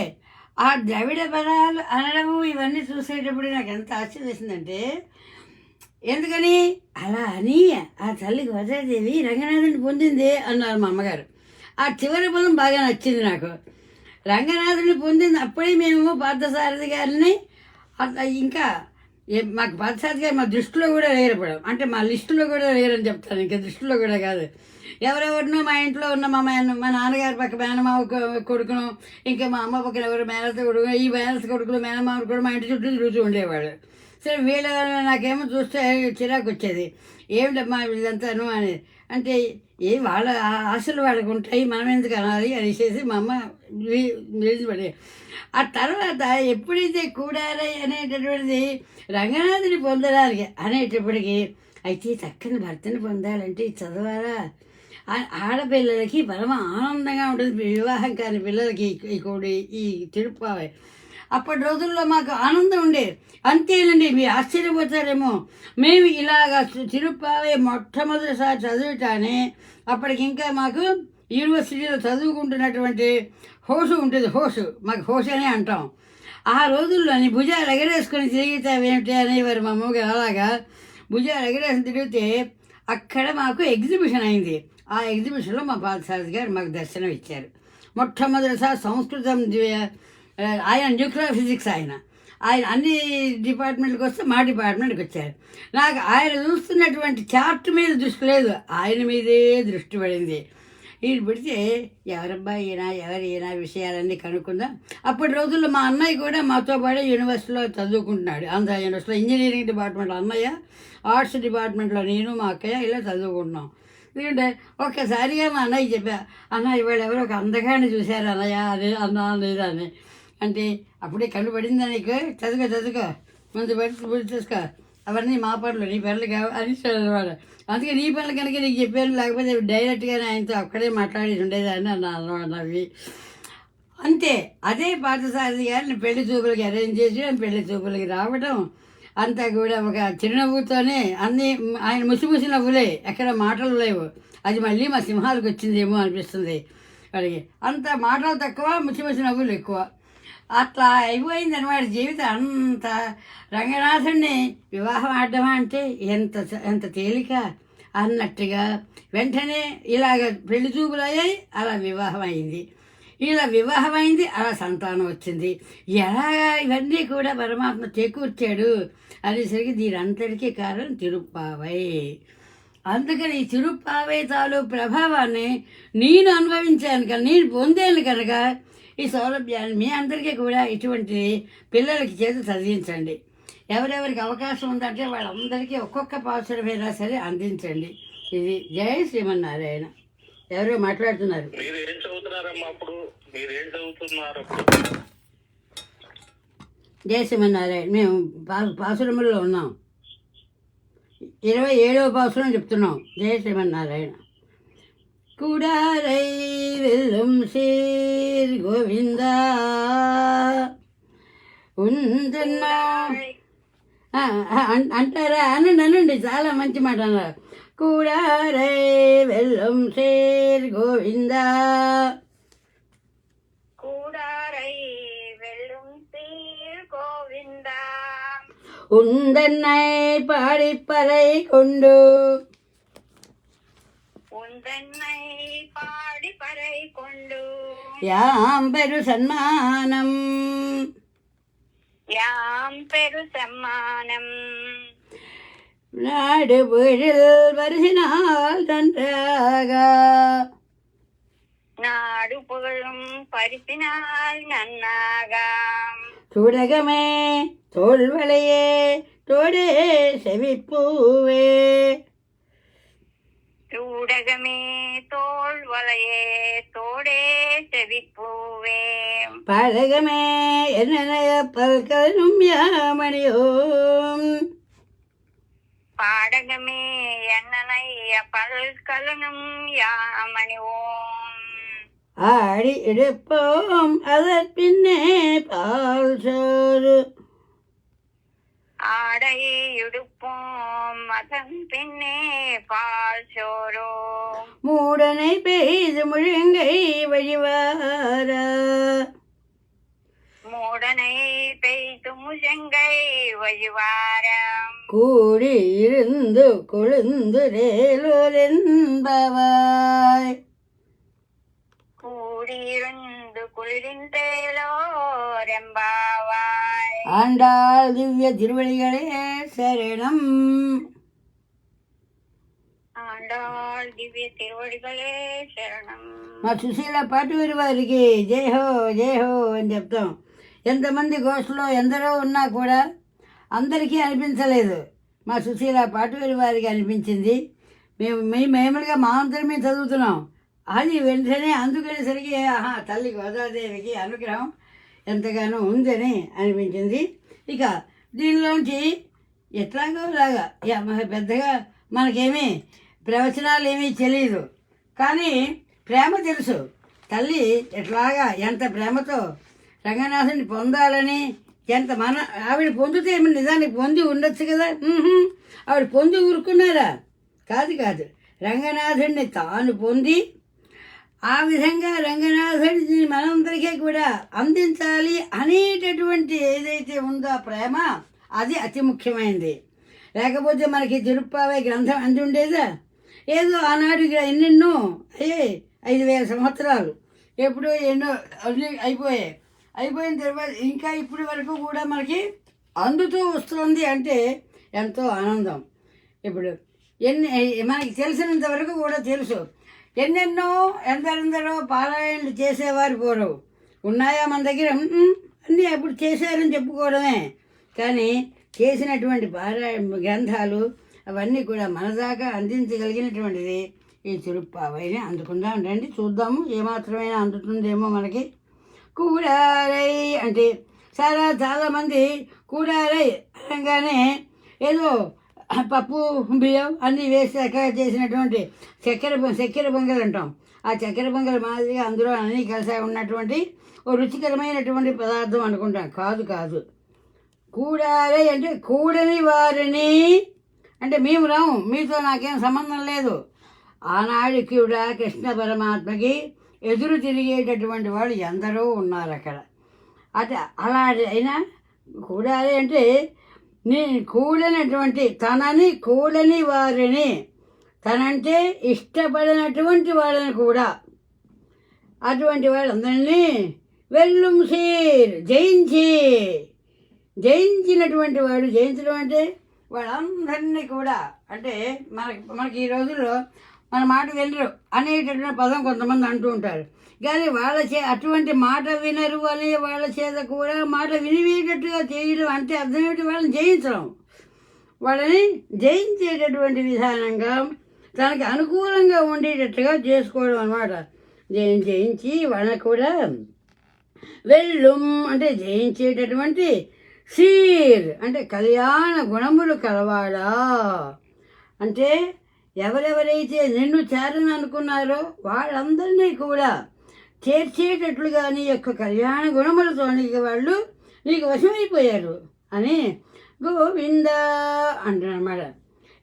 ఆ ద్రవిడ పదాలు అనడము ఇవన్నీ చూసేటప్పుడు నాకు ఎంత ఆశ్చర్యం వేసిందంటే, ఎందుకని అలా అని ఆ తల్లి గోదాదేవి రంగనాథుని పొందింది అన్నారు మా అమ్మగారు. ఆ చివరి పదం బాగా నచ్చింది నాకు. రంగనాథుని పొందింది. అప్పుడే మేము పార్థసారథి గారిని ఇంకా మాకు పార్థసారథి గారు మా దృష్టిలో కూడా లేరపడం, అంటే మా లిస్టులో కూడా లేరని చెప్తాను, ఇంకా దృష్టిలో కూడా కాదు. ఎవరెవరినో మా ఇంట్లో ఉన్న మా నాన్నగారి పక్క మేనమావ కొడుకును, ఇంకా మా అమ్మ పక్కన ఎవరు మేనత కొడుకు, ఈ మేనత కొడుకులు మేనమావ కూడా మా ఇంటి చుట్టూ తిరుగుతూ ఉండేవాడు. సరే వీళ్ళ నాకేమో చూస్తే చిరాకు వచ్చేది, ఏమిటమ్మా ఇదంతాను అని. అంటే వాళ్ళ ఆశలు వాళ్ళకు ఉంటాయి, మనం ఎందుకు అనాలి అనేసి మా అమ్మ పడే. ఆ తర్వాత ఎప్పుడైతే కూడారై అనేటటువంటిది రంగనాథుని పొందడానికి అనేటప్పటికీ, అయితే చక్కని భర్తని పొందాలంటే చదవాలా, ఆడపిల్లలకి పరమ ఆనందంగా ఉంటుంది. వివాహం కాని పిల్లలకి ఈ తిరుప్పావై అప్పటి రోజుల్లో మాకు ఆనందం ఉండేది. అంతేనండి, మీరు ఆశ్చర్యపోతారేమో, మేము ఇలాగా తిరుప్పావై మొట్టమొదటిసారి చదువుతానే అప్పటికి ఇంకా మాకు యూనివర్సిటీలో చదువుకుంటున్నటువంటి హోసు ఉంటుంది. మాకు హోసు అనే అంటాం. ఆ రోజుల్లోని భుజాలు ఎగరేసుకొని తిరుగుతావేమిటి అనేవారు మా అమ్మగారు. అలాగా భుజాలు ఎగరేసుకుని తిరిగితే అక్కడ మాకు ఎగ్జిబిషన్ అయింది. ఆ ఎగ్జిబిషన్లో మా పార్థసారథి గారు మాకు దర్శనం ఇచ్చారు. మొట్టమొదటిసారి సంస్కృతం, ఆయన న్యూక్లియర్ ఫిజిక్స్, ఆయన అన్ని డిపార్ట్మెంట్కి వస్తే మా డిపార్ట్మెంట్కి వచ్చారు. నాకు ఆయన చూస్తున్నటువంటి చార్ట్ మీద దృష్టి లేదు, ఆయన మీదే దృష్టి పడింది. ఈయన పెడితే ఎవరబ్బా ఈయన విషయాలన్నీ కనుక్కుందాం. అప్పటి రోజుల్లో మా అన్నయ్య కూడా మాతో పాటు యూనివర్సిటీలో చదువుకుంటున్నాడు. ఆంధ్ర యూనివర్సిటీలో ఇంజనీరింగ్ డిపార్ట్మెంట్లో అన్నయ్య, ఆర్ట్స్ డిపార్ట్మెంట్లో నేను, మా అక్కయ్య ఇలా చదువుకుంటున్నాం. ఎందుకంటే ఒక్కసారిగా మా అన్నయ్య చెప్పా, అన్న ఇవాళ ఎవరో ఒక అందగాన్ని చూశారు అన్నయ్య అదే అన్నా లేదా అని. అంటే అప్పుడే కళ్ళు పడిందా నీకు, చదువుకో ముందు బయట చూసుకో, అవన్నీ మా పనులు, నీ పనులు కావు అని చదవాలి. అందుకే నీ పనులు కనుక నీకు చెప్పాను, లేకపోతే డైరెక్ట్గానే ఆయనతో అక్కడే మాట్లాడి ఉండేదాన్ని అన్నమాట నవ్వి. అంతే. అదే పార్థసారథి గారిని పెళ్లి చూపులకి అరేంజ్ చేసి పెళ్లి చూపులకి రావడం అంతా కూడా ఒక చిరునవ్వుతోనే అన్నీ, ఆయన ముసి నవ్వులే, ఎక్కడ మాటలు లేవు. అది మళ్ళీ మా సింహాలకు వచ్చిందేమో అనిపిస్తుంది వాడికి. అంత మాటలు తక్కువ, ముసి నవ్వులు ఎక్కువ. అట్లా అయిపోయింది అనమాట జీవితం అంత. రంగనాథుడిని వివాహం ఆడడం అంటే ఎంత ఎంత తేలిక అన్నట్టుగా వెంటనే ఇలాగ పెళ్లి చూపులు అయ్యాయి, అలా వివాహం అయింది. ఇలా వివాహం అయింది, అలా సంతానం వచ్చింది. ఎలాగా ఇవన్నీ కూడా పరమాత్మ చేకూర్చాడు అనేసరికి దీనంతటికీ కారణం తిరుప్పావై. అందుకని ఈ తిరుప్పావై తాలూ ప్రభావాన్ని నేను అనుభవించాను కనుక, నేను పొందాను కనుక ఈ సౌలభ్యాన్ని మీ అందరికీ కూడా ఇటువంటి పిల్లలకి చేత చదివించండి. ఎవరెవరికి అవకాశం ఉందంటే వాళ్ళందరికీ ఒక్కొక్క పాసురమైనా సరే అందించండి. ఇది జయ శ్రీమన్నారాయణ. ఎవరో మాట్లాడుతున్నారు. మీరేం చదువుతున్నారమ్మా అప్పుడు? మీరేం చదువుతున్నారు? జయ శ్రీమన్నారాయణ. మేము పాసురముల్లో ఉన్నాం. 27వ పాసురం చెప్తున్నాం. జయ శ్రీమన్నారాయణ. కుడారై వెల్లుం శ్రీర్ గోవింద ఉందన్నా అంటారా? అనండి, చాలా మంచి మాట అన్నారు. కుడారై వెల్లుం శ్రీర్ గోవింద கூடாரை வெல்லும் சீர் கோவிந்தா உந்தன்னை பாடிப்பறை கொண்டு உந்தன்னை பாடி பறை கொண்டு யாம் பெரு சன்மானம் யாம் பெரு சம்மானம் நாடு வீழில் வருகினால் நன்றாக நாடு புகழும் பரிசினால் நன்னாகாம் சூடகமே தோல்வளையே தோடே செவிப்பூவே சூடகமே தோல் வலையே தோடே செவிப்பூவே பாடகமே என்னைய பல்கலும் யாமணியோம் பாடகமே என்னனைய பல்கலனும் யாமணி ஓம் ஆடி எடுப்போம் அதற்பின்னே பால் சோறு ஆடை உடுப்போம் அதன் பின்னே பால் சோரோ மூடனை பெய்து முழுங்கை வழிவார மூடனை பெய்து முழங்கை வழிவாரம் கூடி இருந்து கொழுந்து ரேலோரென்பவாய் கூடியிருந்து குளிரிந்தேலோரெம்பாவாய் ஆண்டாள் திவ்ய திருவடிகளே சரணம். ஆண்டாள் திவ்ய திருவடிகளே శరణం. మా సుశీల పాటూరి వారికి జయహో జయహో అని చెప్తాం. ఎంతమంది గోష్ఠిలో ఎందరో ఉన్నా కూడా అందరికీ అనిపించలేదు. మా సుశీల పాటూరి వారికి అనిపించింది. మేములుగా మా అందరం మేము చదువుతున్నాం. అది వెంటనే అందుకనేసరికి తల్లి గోదాదేవికి అనుగ్రహం ఎంతగానో ఉందని అనిపించింది. ఇక దీనిలోంచి ఎట్లాగోలాగా పెద్దగా మనకేమీ ప్రవచనాలు ఏమీ తెలియదు, కానీ ప్రేమ తెలుసు. తల్లి ఎట్లాగా ఎంత ప్రేమతో రంగనాథుని పొందాలని ఎంత ఆవిడ పొందితే నిజానికి పొంది ఉండొచ్చు కదా. ఆవిడ పొంది ఊరుకున్నారా? కాదు. రంగనాథుడిని తాను పొంది ఆ విధంగా రంగనాథుడిని మనందరికీ కూడా అందించాలి అనేటటువంటి ఏదైతే ఉందో ఆ ప్రేమ, అది అతి ముఖ్యమైనది. లేకపోతే మనకి తిరుప్పావై గ్రంథం అంది ఉండేదా? ఏదో ఆనాడు ఎన్నెన్నో 5,000 సంవత్సరాలు ఎప్పుడో ఎన్నో అయిపోయిన తర్వాత ఇంకా ఇప్పటి వరకు కూడా మనకి అందుతూ వస్తుంది అంటే ఎంతో ఆనందం. ఇప్పుడు మనకి తెలిసినంత వరకు కూడా తెలుసు. ఎన్నెన్నో ఎందరెందరో పారాయణలు చేసేవారు పూర్వం ఉన్నాయా మన దగ్గర? అన్నీ అప్పుడు చేశారని చెప్పుకోవడమే. కానీ చేసినటువంటి పారాయణ గ్రంథాలు అవన్నీ కూడా మన దాకా అందించగలిగినటువంటిది ఈ తిరుప్పావైని. అందుకుందాం రండి, చూద్దాము ఏమాత్రమైనా అందుతుందేమో మనకి. కూడారై అంటే చాలామంది కూడారై అనగానే ఏదో పప్పు బియ్యం అన్నీ వేసాక చేసినటువంటి చక్కెర పొంగల్ అంటాం. ఆ చక్కెర పొంగల్ మాదిరిగా అందులో అన్నీ కలిసి ఉన్నటువంటి ఓ రుచికరమైనటువంటి పదార్థం అనుకుంటాం. కాదు. కూడారై అంటే కూడని వారిని అంటే మేము రాము, మీతో నాకేం సంబంధం లేదు. ఆనాడు కూడా కృష్ణ పరమాత్మకి ఎదురు తిరిగేటటువంటి వాళ్ళు ఎందరో ఉన్నారు అక్కడ. అట అలాంటి అయినా కూడాలి అంటే నీ కూడనటువంటి తనని కూడని వారిని తనంటే ఇష్టపడినటువంటి వాళ్ళని కూడా అటువంటి వాళ్ళందరినీ వెల్లుం సీర్ జయించినటువంటి వాడు. జయించడం అంటే వాళ్ళందరినీ కూడా అంటే మనకి ఈ రోజుల్లో మన మాట వినరు అనేటటువంటి పదం కొంతమంది అంటూ ఉంటారు. కానీ అటువంటి మాట వినరు అనే వాళ్ళ చేత కూడా మాట వినివేటట్టుగా చేయడం అంటే అర్థం ఏమిటి? వాళ్ళని జయించడం, వాళ్ళని జయించేటటువంటి విధానంగా తనకి అనుకూలంగా ఉండేటట్టుగా చేసుకోవడం అన్నమాట. జయించి వాళ్ళని కూడా వెల్లుం అంటే జయించేటటువంటి సీర్ అంటే కళ్యాణ గుణములు కలవాడా. అంటే ఎవరెవరైతే నిన్ను చేరని అనుకున్నారో వాళ్ళందరినీ కూడా చేర్చేటట్లుగా నీ యొక్క కళ్యాణ గుణములతో వాళ్ళు నీకు వశమైపోయారు అని గోవింద అంటారన్నమాట.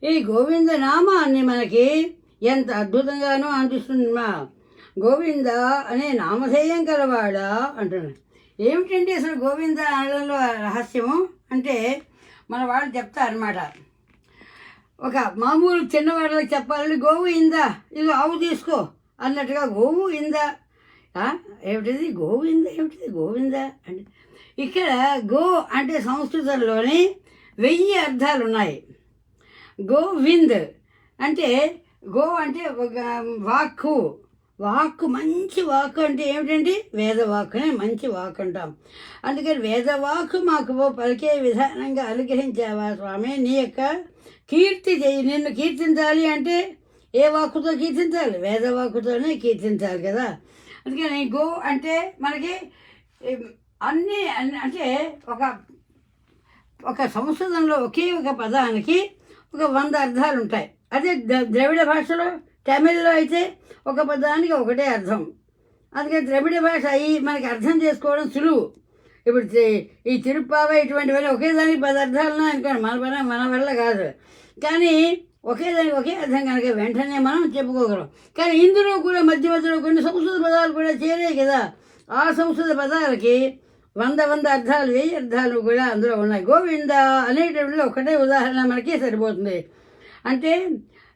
ఈ గోవింద నామాన్ని మనకి ఎంత అద్భుతంగానో అనిపిస్తుంది. మా గోవింద అనే నామధేయం కలవాడా అంటున్నాడు. ఏమిటంటే అసలు గోవింద అనడంలో రహస్యము అంటే మన వాళ్ళు చెప్తారన్నమాట. ఒక మామూలు చిన్నవాళ్ళకి చెప్పాలని గోవు ఇందా ఇది ఆవు తీసుకో అన్నట్టుగా గోవు ఇందా ఏమిటిది గోవింద ఏమిటిది గోవింద అంటే ఇక్కడ గో అంటే సంస్కృతంలోని 1000 అర్థాలు ఉన్నాయి. గోవింద్ అంటే గో అంటే ఒక వాక్కు మంచి వాక్కు అంటే ఏమిటండి వేదవాక్కునే మంచి వాక్కు అంటాం. అందుకని వేదవాక్కు మాకు పలికే విధానంగా అనుగ్రహించావా స్వామి, నీ యొక్క కీర్తి చేయి. నిన్ను కీర్తించాలి అంటే ఏ వాక్కుతో కీర్తించాలి? వేదవాక్కుతోనే కీర్తించాలి కదా. అందుకని గో అంటే మనకి అన్నీ అంటే ఒక సంస్కృతంలో ఒకే ఒక పదానికి ఒక 100 అర్థాలు ఉంటాయి. అదే ద్రవిడ భాషలో తమిళ్లో అయితే ఒక పదానికి ఒకటే అర్థం. అందుకని ద్రవిడ భాష అయ్యి మనకి అర్థం చేసుకోవడం సులువు. ఇప్పుడు ఈ తిరుప్పావ ఇటువంటివన్నీ ఒకే దానికి 10 అర్థాలు అనుకోండి, మన వల్ల కాదు. కానీ ఒకే అర్థం కనుక వెంటనే మనం చెప్పుకోగలం. కానీ ఇందులో కూడా మధ్యలో కొన్ని సంస్కృత పదాలు కూడా చేరాయి కదా. ఆ సంస్కృత పదాలకి 100 అర్థాలు 1000 అర్థాలు కూడా అందులో ఉన్నాయి. గోవింద అనేటప్పుడు ఒకటే ఉదాహరణ మనకి సరిపోతుంది. అంటే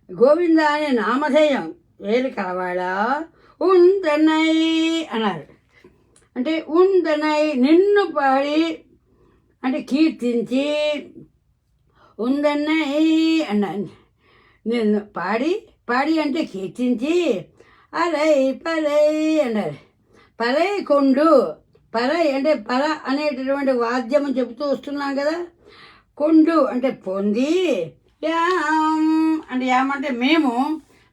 గోవింద అనే నామధేయం వేరు కలవాడా ఉందనై అన్నారు. అంటే ఉందనై నిన్ను పాడి అంటే కీర్తించి ఉందన్నై అన్నాను. నిన్ను పాడి అంటే కీర్తించి అలై పలై అన్నారు. పలై కొండు పలై అంటే పల అనేటటువంటి వాద్యము చెబుతూ వస్తున్నాం కదా. కొండు అంటే పొంది యాం అంటే యామంటే మేము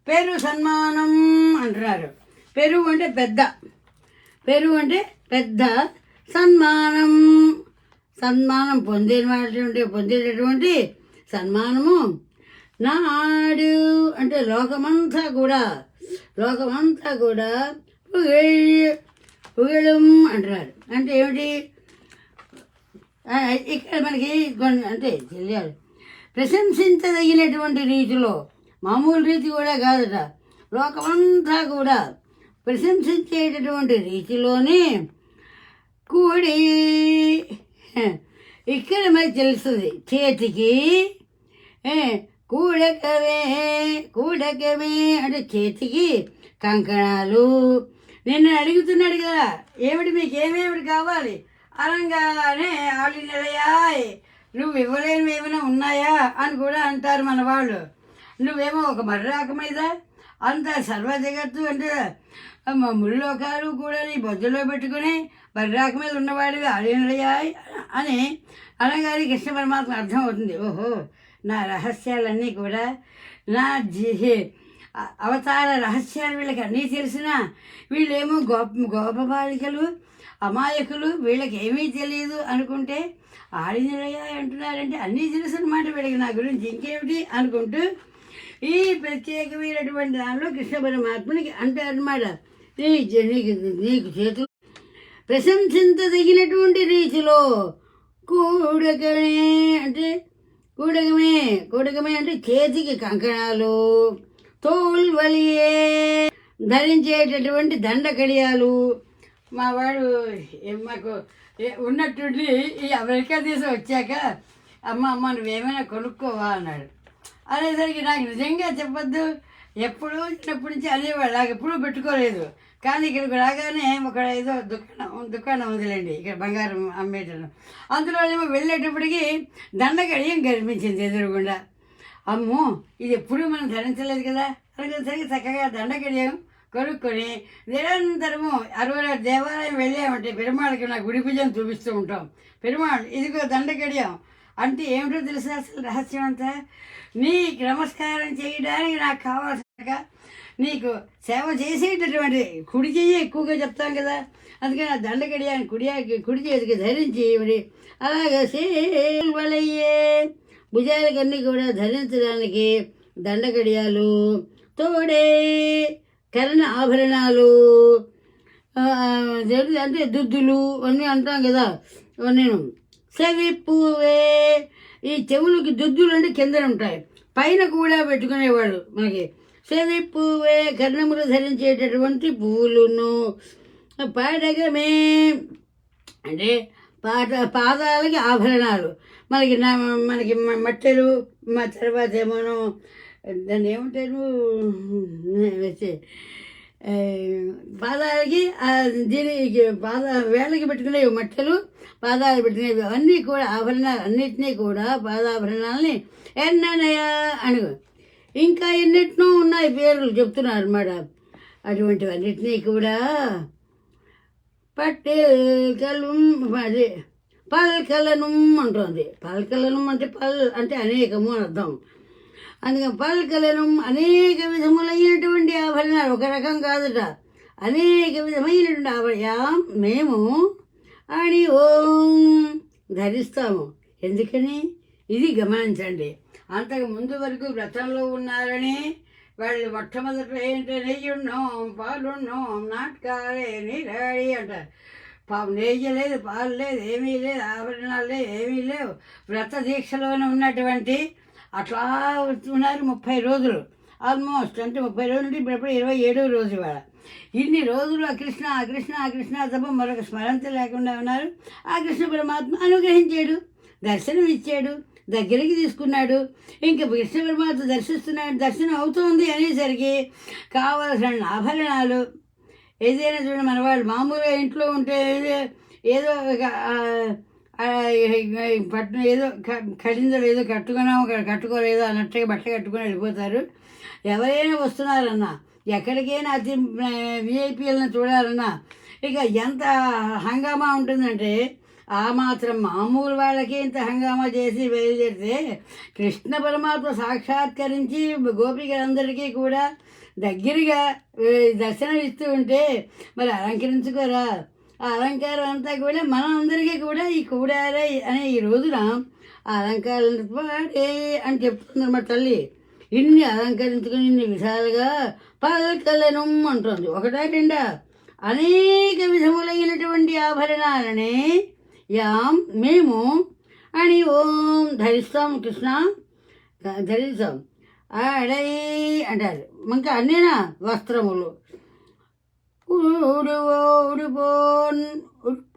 పేరు సన్మానం అంటున్నారు. పెరుగు అంటే పెద్ద సన్మానం పొందేటటువంటి సన్మానము నాడు అంటే లోకమంతా కూడా పుగళం అంటున్నారు. అంటే ఏమిటి ఇక్కడ మనకి అంటే తెలియాలి. ప్రశంసించదగినటువంటి రీతిలో మామూలు రీతి కూడా కాదట, లోకమంతా కూడా ప్రశంసించేటటువంటి రీతిలోనే కూడి ఇక్కడ మనకి తెలుస్తుంది. చేతికి కూడకమే అంటే చేతికి కంకణాలు. నిన్ను అడుగుతున్నాడు కదా ఏమిటి మీకు ఏమేమిటి కావాలి అనగానే ఆళ్ళు నిలయాయ్ నువ్వు ఇవ్వలేనివి ఏమైనా ఉన్నాయా అని కూడా అంటారు మన వాళ్ళు. నువ్వేమో ఒక మర్రాక మీద అంత సర్వ జగత్తు అంటే ముల్లోకాలు కూడా నీ బొజ్జలో పెట్టుకుని మర్రాక మీద ఉన్నవాడివి ఆడినయ్యాయి అని అనగానే కృష్ణ పరమాత్మ అర్థం అవుతుంది. ఓహో నా రహస్యాలన్నీ కూడా నా అవతార రహస్యాలు వీళ్ళకి అన్నీ తెలిసినా వీళ్ళేమో గోప బాలికలు అమాయకులు వీళ్ళకి ఏమీ తెలియదు అనుకుంటే ఆడినయ్యా అంటున్నారంటే అన్నీ తెలుసు అన్నమాట వీళ్ళకి నా గురించి ఇంకేమిటి అనుకుంటూ ఈ ప్రత్యేకమైనటువంటి దానిలో కృష్ణ పరమాత్మనికి అంటారన్నమాట. నీకు చేతులు ప్రశంసించదగినటువంటి రీతిలో కూడకమే అంటే చేతికి కంకణాలు, తోల్వలియే ధరించేటటువంటి దండ కడియాలు, మా వాడు మాకు ఉన్నట్టుండి ఈ అమెరికా దేశం వచ్చాక అమ్మ నువ్వేమైనా కొనుక్కోవా అన్నాడు. అనేసరికి నాకు నిజంగా చెప్పొద్దు, ఎప్పుడూ చిన్నప్పటి నుంచి అనేవాడు, నాకు ఎప్పుడూ పెట్టుకోలేదు. కానీ ఇక్కడికి రాగానే ఒక ఏదో దుకాణం ఉందిలేండి ఇక్కడ బంగారం అమ్మేటను. అందులో ఏమో వెళ్ళేటప్పటికి దండగడియం కనిపించింది ఎదురుగుండా. అమ్మో ఇది ఎప్పుడూ మనం ధరించలేదు కదా అనుకునేసరికి చక్కగా దండగడియం కొనుక్కొని నిరంతరము 60 దేవాలయం వెళ్ళామంటే పెరుమాళ్ళకి నాకు గుడి పూజం చూపిస్తూ ఉంటాం. పెరుమాళ్ ఇదిగో దండగడియం అంటే ఏమిటో తెలుసా అసలు రహస్యం అంతా? నీకు నమస్కారం చేయడానికి నాకు కావాల్సిన నీకు సేవ చేసేటటువంటి కుడి చెయ్యి ఎక్కువగా చెప్తాం కదా, అందుకని ఆ దండగడియాన్ని కుడి చేతికి ధరించి మరి అలాగే సేవలయ్యే భుజాలకన్నీ కూడా ధరించడానికి దండగడియాలు, తోడే కరణ ఆభరణాలు అంటే దుద్దులు అన్నీ అంటాం కదా, నేను చెవి పువ్వే. ఈ చెవులకి దుద్దులు అంటే కింద ఉంటాయి, పైన కూడా పెట్టుకునేవాడు మనకి. చెవి పువ్వే కర్ణములు ధరించేటటువంటి పువ్వులను పాడగమే అంటే పాదాలకి ఆభరణాలు మనకి మట్టెలు, మా తర్వాత ఏమోనో దాన్ని ఏమంటారు పాదాలకి దీనికి వేళ్ళకి పెట్టుకునేవి మట్టెలు, పాదాలు పెట్టుకునేవి అన్నీ కూడా ఆభరణాలు, అన్నిటినీ కూడా పాదాభరణాలని ఎన్ననయా అను ఇంకా ఎన్నిటినో ఉన్నాయి పేర్లు చెప్తున్నారు అన్నమాట. అటువంటివన్నిటినీ కూడా పట్టెల్కలం అదే పల్కలనం అంటుంది. పల్కలనం అంటే అంటే అనేకము అని అర్థం. అందుకని పల్కలనం అనేక విధములైనటువంటి ఆభరణాలు, ఒక రకం కాదుట, అనేక విధమైనటువంటి ఆభరణం మేము అని ఓం ధరిస్తాము. ఎందుకని ఇది గమనించండి. అంతకు ముందు వరకు వ్రతంలో ఉన్నారని వాళ్ళు మొట్టమొదట ఏంటంటే నెయ్యున్నాం పాలున్నాం నాటకాలే నీరాడి అంటారు. నెయ్యి లేదు, పాలు లేదు, ఏమీ లేదు, ఆభరణాలు లేవు, ఏమీ లేవు. వ్రత దీక్షలోనే ఉన్నటువంటి అట్లా ఉన్నారు 30 రోజులు ఆల్మోస్ట్. అంటే 30 రోజులు నుండి ఇప్పుడు 27వ రోజు ఇవాళ. ఇన్ని రోజులు అకృష్ణ అకృష్ణ అకృష్ణ తప్ప మరొక స్మరణత లేకుండా ఉన్నారు. ఆ కృష్ణ పరమాత్మ అనుగ్రహించాడు, దర్శనం ఇచ్చాడు, దగ్గరికి తీసుకున్నాడు. ఇంకా కృష్ణ పరమాత్మ దర్శిస్తున్నాడు, దర్శనం అవుతుంది అనేసరికి కావలసిన ఆభరణాలు ఏదైనా చూడండి, మన వాళ్ళు మామూలుగా ఇంట్లో ఉంటే ఏదో పట్టు ఏదో కడిందలు ఏదో కట్టుకున్నాము కట్టుకోలేదో అన్నట్టుగా బట్టలు కట్టుకొని వెళ్ళిపోతారు. ఎవరైనా వస్తున్నారన్నా, ఎక్కడికైనా అతి విఐపీలను చూడాలన్నా ఇక ఎంత హంగామా ఉంటుందంటే ఆ మాత్రం మామూలు వాళ్ళకి ఇంత హంగామా చేసి బయలుదేరితే కృష్ణ పరమాత్మ సాక్షాత్కరించి గోపికలందరికీ కూడా దగ్గరగా దర్శనం ఇస్తూ ఉంటే మరి అలంకరించుకోరా. ఆ అలంకారం అంతా కూడా మనం అందరికీ కూడా ఈ కూడారే అనే ఈ రోజున ఆ అలంకారాలు పాడే అని చెప్తుంది మా తల్లి. ఇన్ని అలంకరించుకుని ఇన్ని విధాలుగా పల్కలను అంటుంది. ఒకటా రెండా అనేక విధములైనటువంటి ఆభరణాలని యాం మేము అని ఓం ధరిస్తాం, కృష్ణ ధరిస్తాం. ఆడై అంటారు. ఇంకా అన్నీనా వస్త్రములు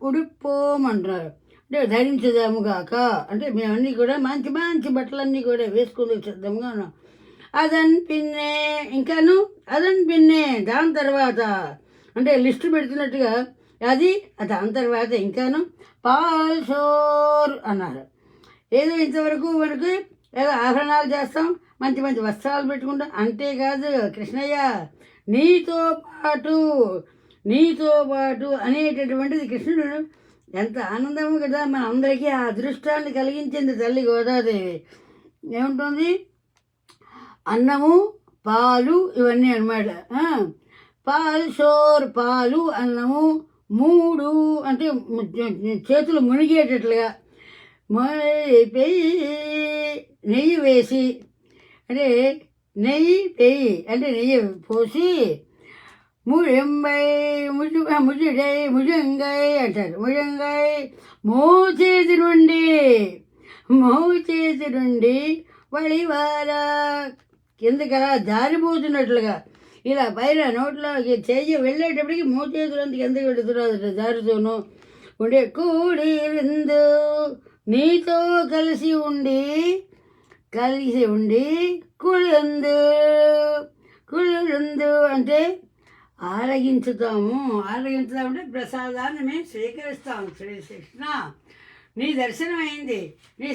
ఉడిపోమంటున్నారు. అంటే ధరించుదాము కాక అంటే మేమన్నీ కూడా మంచి మంచి బట్టలన్నీ కూడా వేసుకుని సిద్ధంగా ఉన్నాం. అదన్ పిన్నే ఇంకాను అదన్ పిన్నే దాని తర్వాత అంటే లిస్టు పెడుతున్నట్టుగా అది దాని తర్వాత ఇంకాను పాల్సోర్ అన్నారు. ఏదో ఇంతవరకు మనకు ఏదో ఆభరణాలు చేస్తాం, మంచి మంచి వస్త్రాలు పెట్టుకుంటాం. అంతేకాదు కృష్ణయ్య నీతో పాటు అనేటటువంటిది కృష్ణుడు ఎంత ఆనందము కదా. మన అందరికీ ఆ అదృష్టాన్ని కలిగించింది తల్లి గోదాదేవి. ఏముంటుంది అన్నము పాలు ఇవన్నీ అన్నమాట. పాలు షోర్ పాలు అన్నము 3 అంటే చేతులు మునిగేటట్లుగా నెయ్యి వేసి అంటే నెయ్యి పోసి ముజంగై అంటారు. ముజంగై మోచేతి నుండి వళివార కిందకి అలా జారిపోతున్నట్లుగా ఇలా పైన నోట్లోకి చేయి వెళ్ళేటప్పటికి మోచేతులంతకి ఎందుకు వెళుతున్నారు జారుతూను ఉండే కూడి విందు నీతో కలిసి ఉండి కుళందు అంటే ఆరగించుతామంటే ప్రసాదాన్ని మేము స్వీకరిస్తాము. శ్రీకృష్ణ నీ దర్శనం అయింది, నీ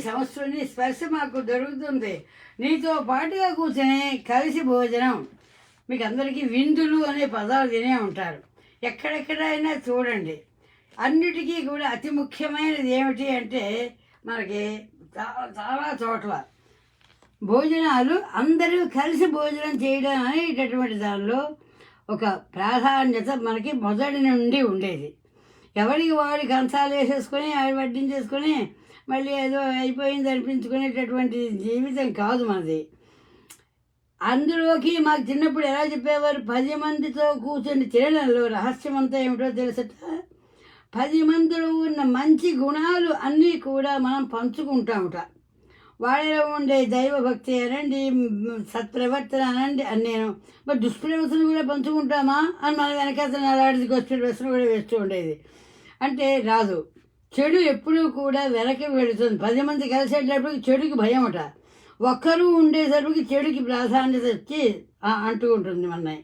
స్పర్శ మాకు దొరుకుతుంది, నీతో పాటుగా కూర్చొని కలిసి భోజనం. మీకు అందరికీ విందులు అనే పదాలు తినే ఉంటారు, ఎక్కడెక్కడైనా చూడండి. అన్నిటికీ కూడా అతి ముఖ్యమైనది ఏమిటి అంటే మనకి చాలా చోట్ల భోజనాలు అందరూ కలిసి భోజనం చేయడం అనేటటువంటి దానిలో ఒక ప్రాధాన్యత మనకి మొదటి నుండి ఉండేది. ఎవరికి వాడి కంచాలు వేసేసుకొని వడ్డించేసుకొని మళ్ళీ ఏదో అయిపోయింది అనిపించుకునేటటువంటి జీవితం కాదు మనది. అందులోకి మాకు చిన్నప్పుడు ఎలా చెప్పేవారు, 10 మందితో కూర్చొని తినడంలో రహస్యం అంతా ఏమిటో తెలుసట. 10 మందిలో ఉన్న మంచి గుణాలు అన్నీ కూడా మనం పంచుకుంటామట. వాళ్ళలో ఉండే దైవభక్తి అనండి, సత్ప్రవర్తన అనండి అన్నేను. మరి దుష్ప్రవర్తన కూడా పంచుకుంటామా అని మన వెనకాల అలాంటిది దుష్ప్రవర్తన కూడా వేస్తూ ఉండేది. అంటే రాదు. చెడు ఎప్పుడూ కూడా వెనక్కి వెళుతుంది. 10 మంది కలిసేటప్పటికి చెడుకి భయం అట. ఒక్కరు ఉండేసరికి చెడుకి ప్రాధాన్యత వచ్చి అంటూ ఉంటుంది మనని.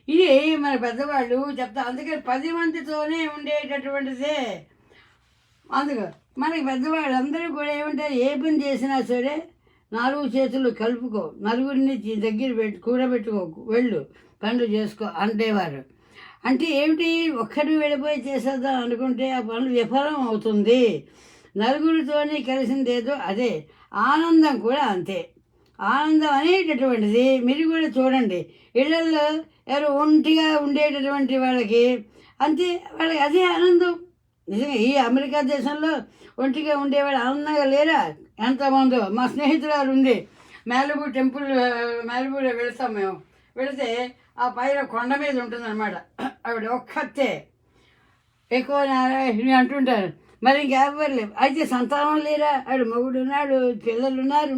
ఇది మన పెద్దవాళ్ళు చెప్తారు. అందుకని 10 మందితోనే ఉండేటటువంటిదే. అందుకు మనకి పెద్దవాళ్ళు అందరూ కూడా ఏమంటారు, ఏ పని చేసినా సరే 4 చేతులు కలుపుకో, నలుగురిని దగ్గర కూడబెట్టుకో, వెళ్ళు పనులు చేసుకో అంటేవారు. అంటే ఏమిటి, ఒక్కరు వెళ్ళిపోయి చేసేద్దాం అనుకుంటే ఆ పనులు విఫలం అవుతుంది. నలుగురితోనే కలిసిందేదో అదే. ఆనందం కూడా అంతే. ఆనందం అనేటటువంటిది మీరు కూడా చూడండి, ఇళ్లలో ఎవరు ఒంటిగా ఉండేటటువంటి వాళ్ళకి అంతే, వాళ్ళకి అదే ఆనందం. నిజంగా ఈ అమెరికా దేశంలో ఒంటిగా ఉండేవాడు ఆనందంగా లేరా? ఎంతమందో. మా స్నేహితురాలు ఉంది, మ్యాలిబూలో వెళతాం మేము. వెళితే ఆ పైన కొండ మీద ఉంటుందన్నమాట. ఆవిడ ఒక్కతే ఎక్కువ అంటుంటారు. మరి ఇంకెవ్వరు లేవు. అయితే సంతానం లేరా? ఆవిడ మొగుడు ఉన్నాడు, పిల్లలు ఉన్నారు.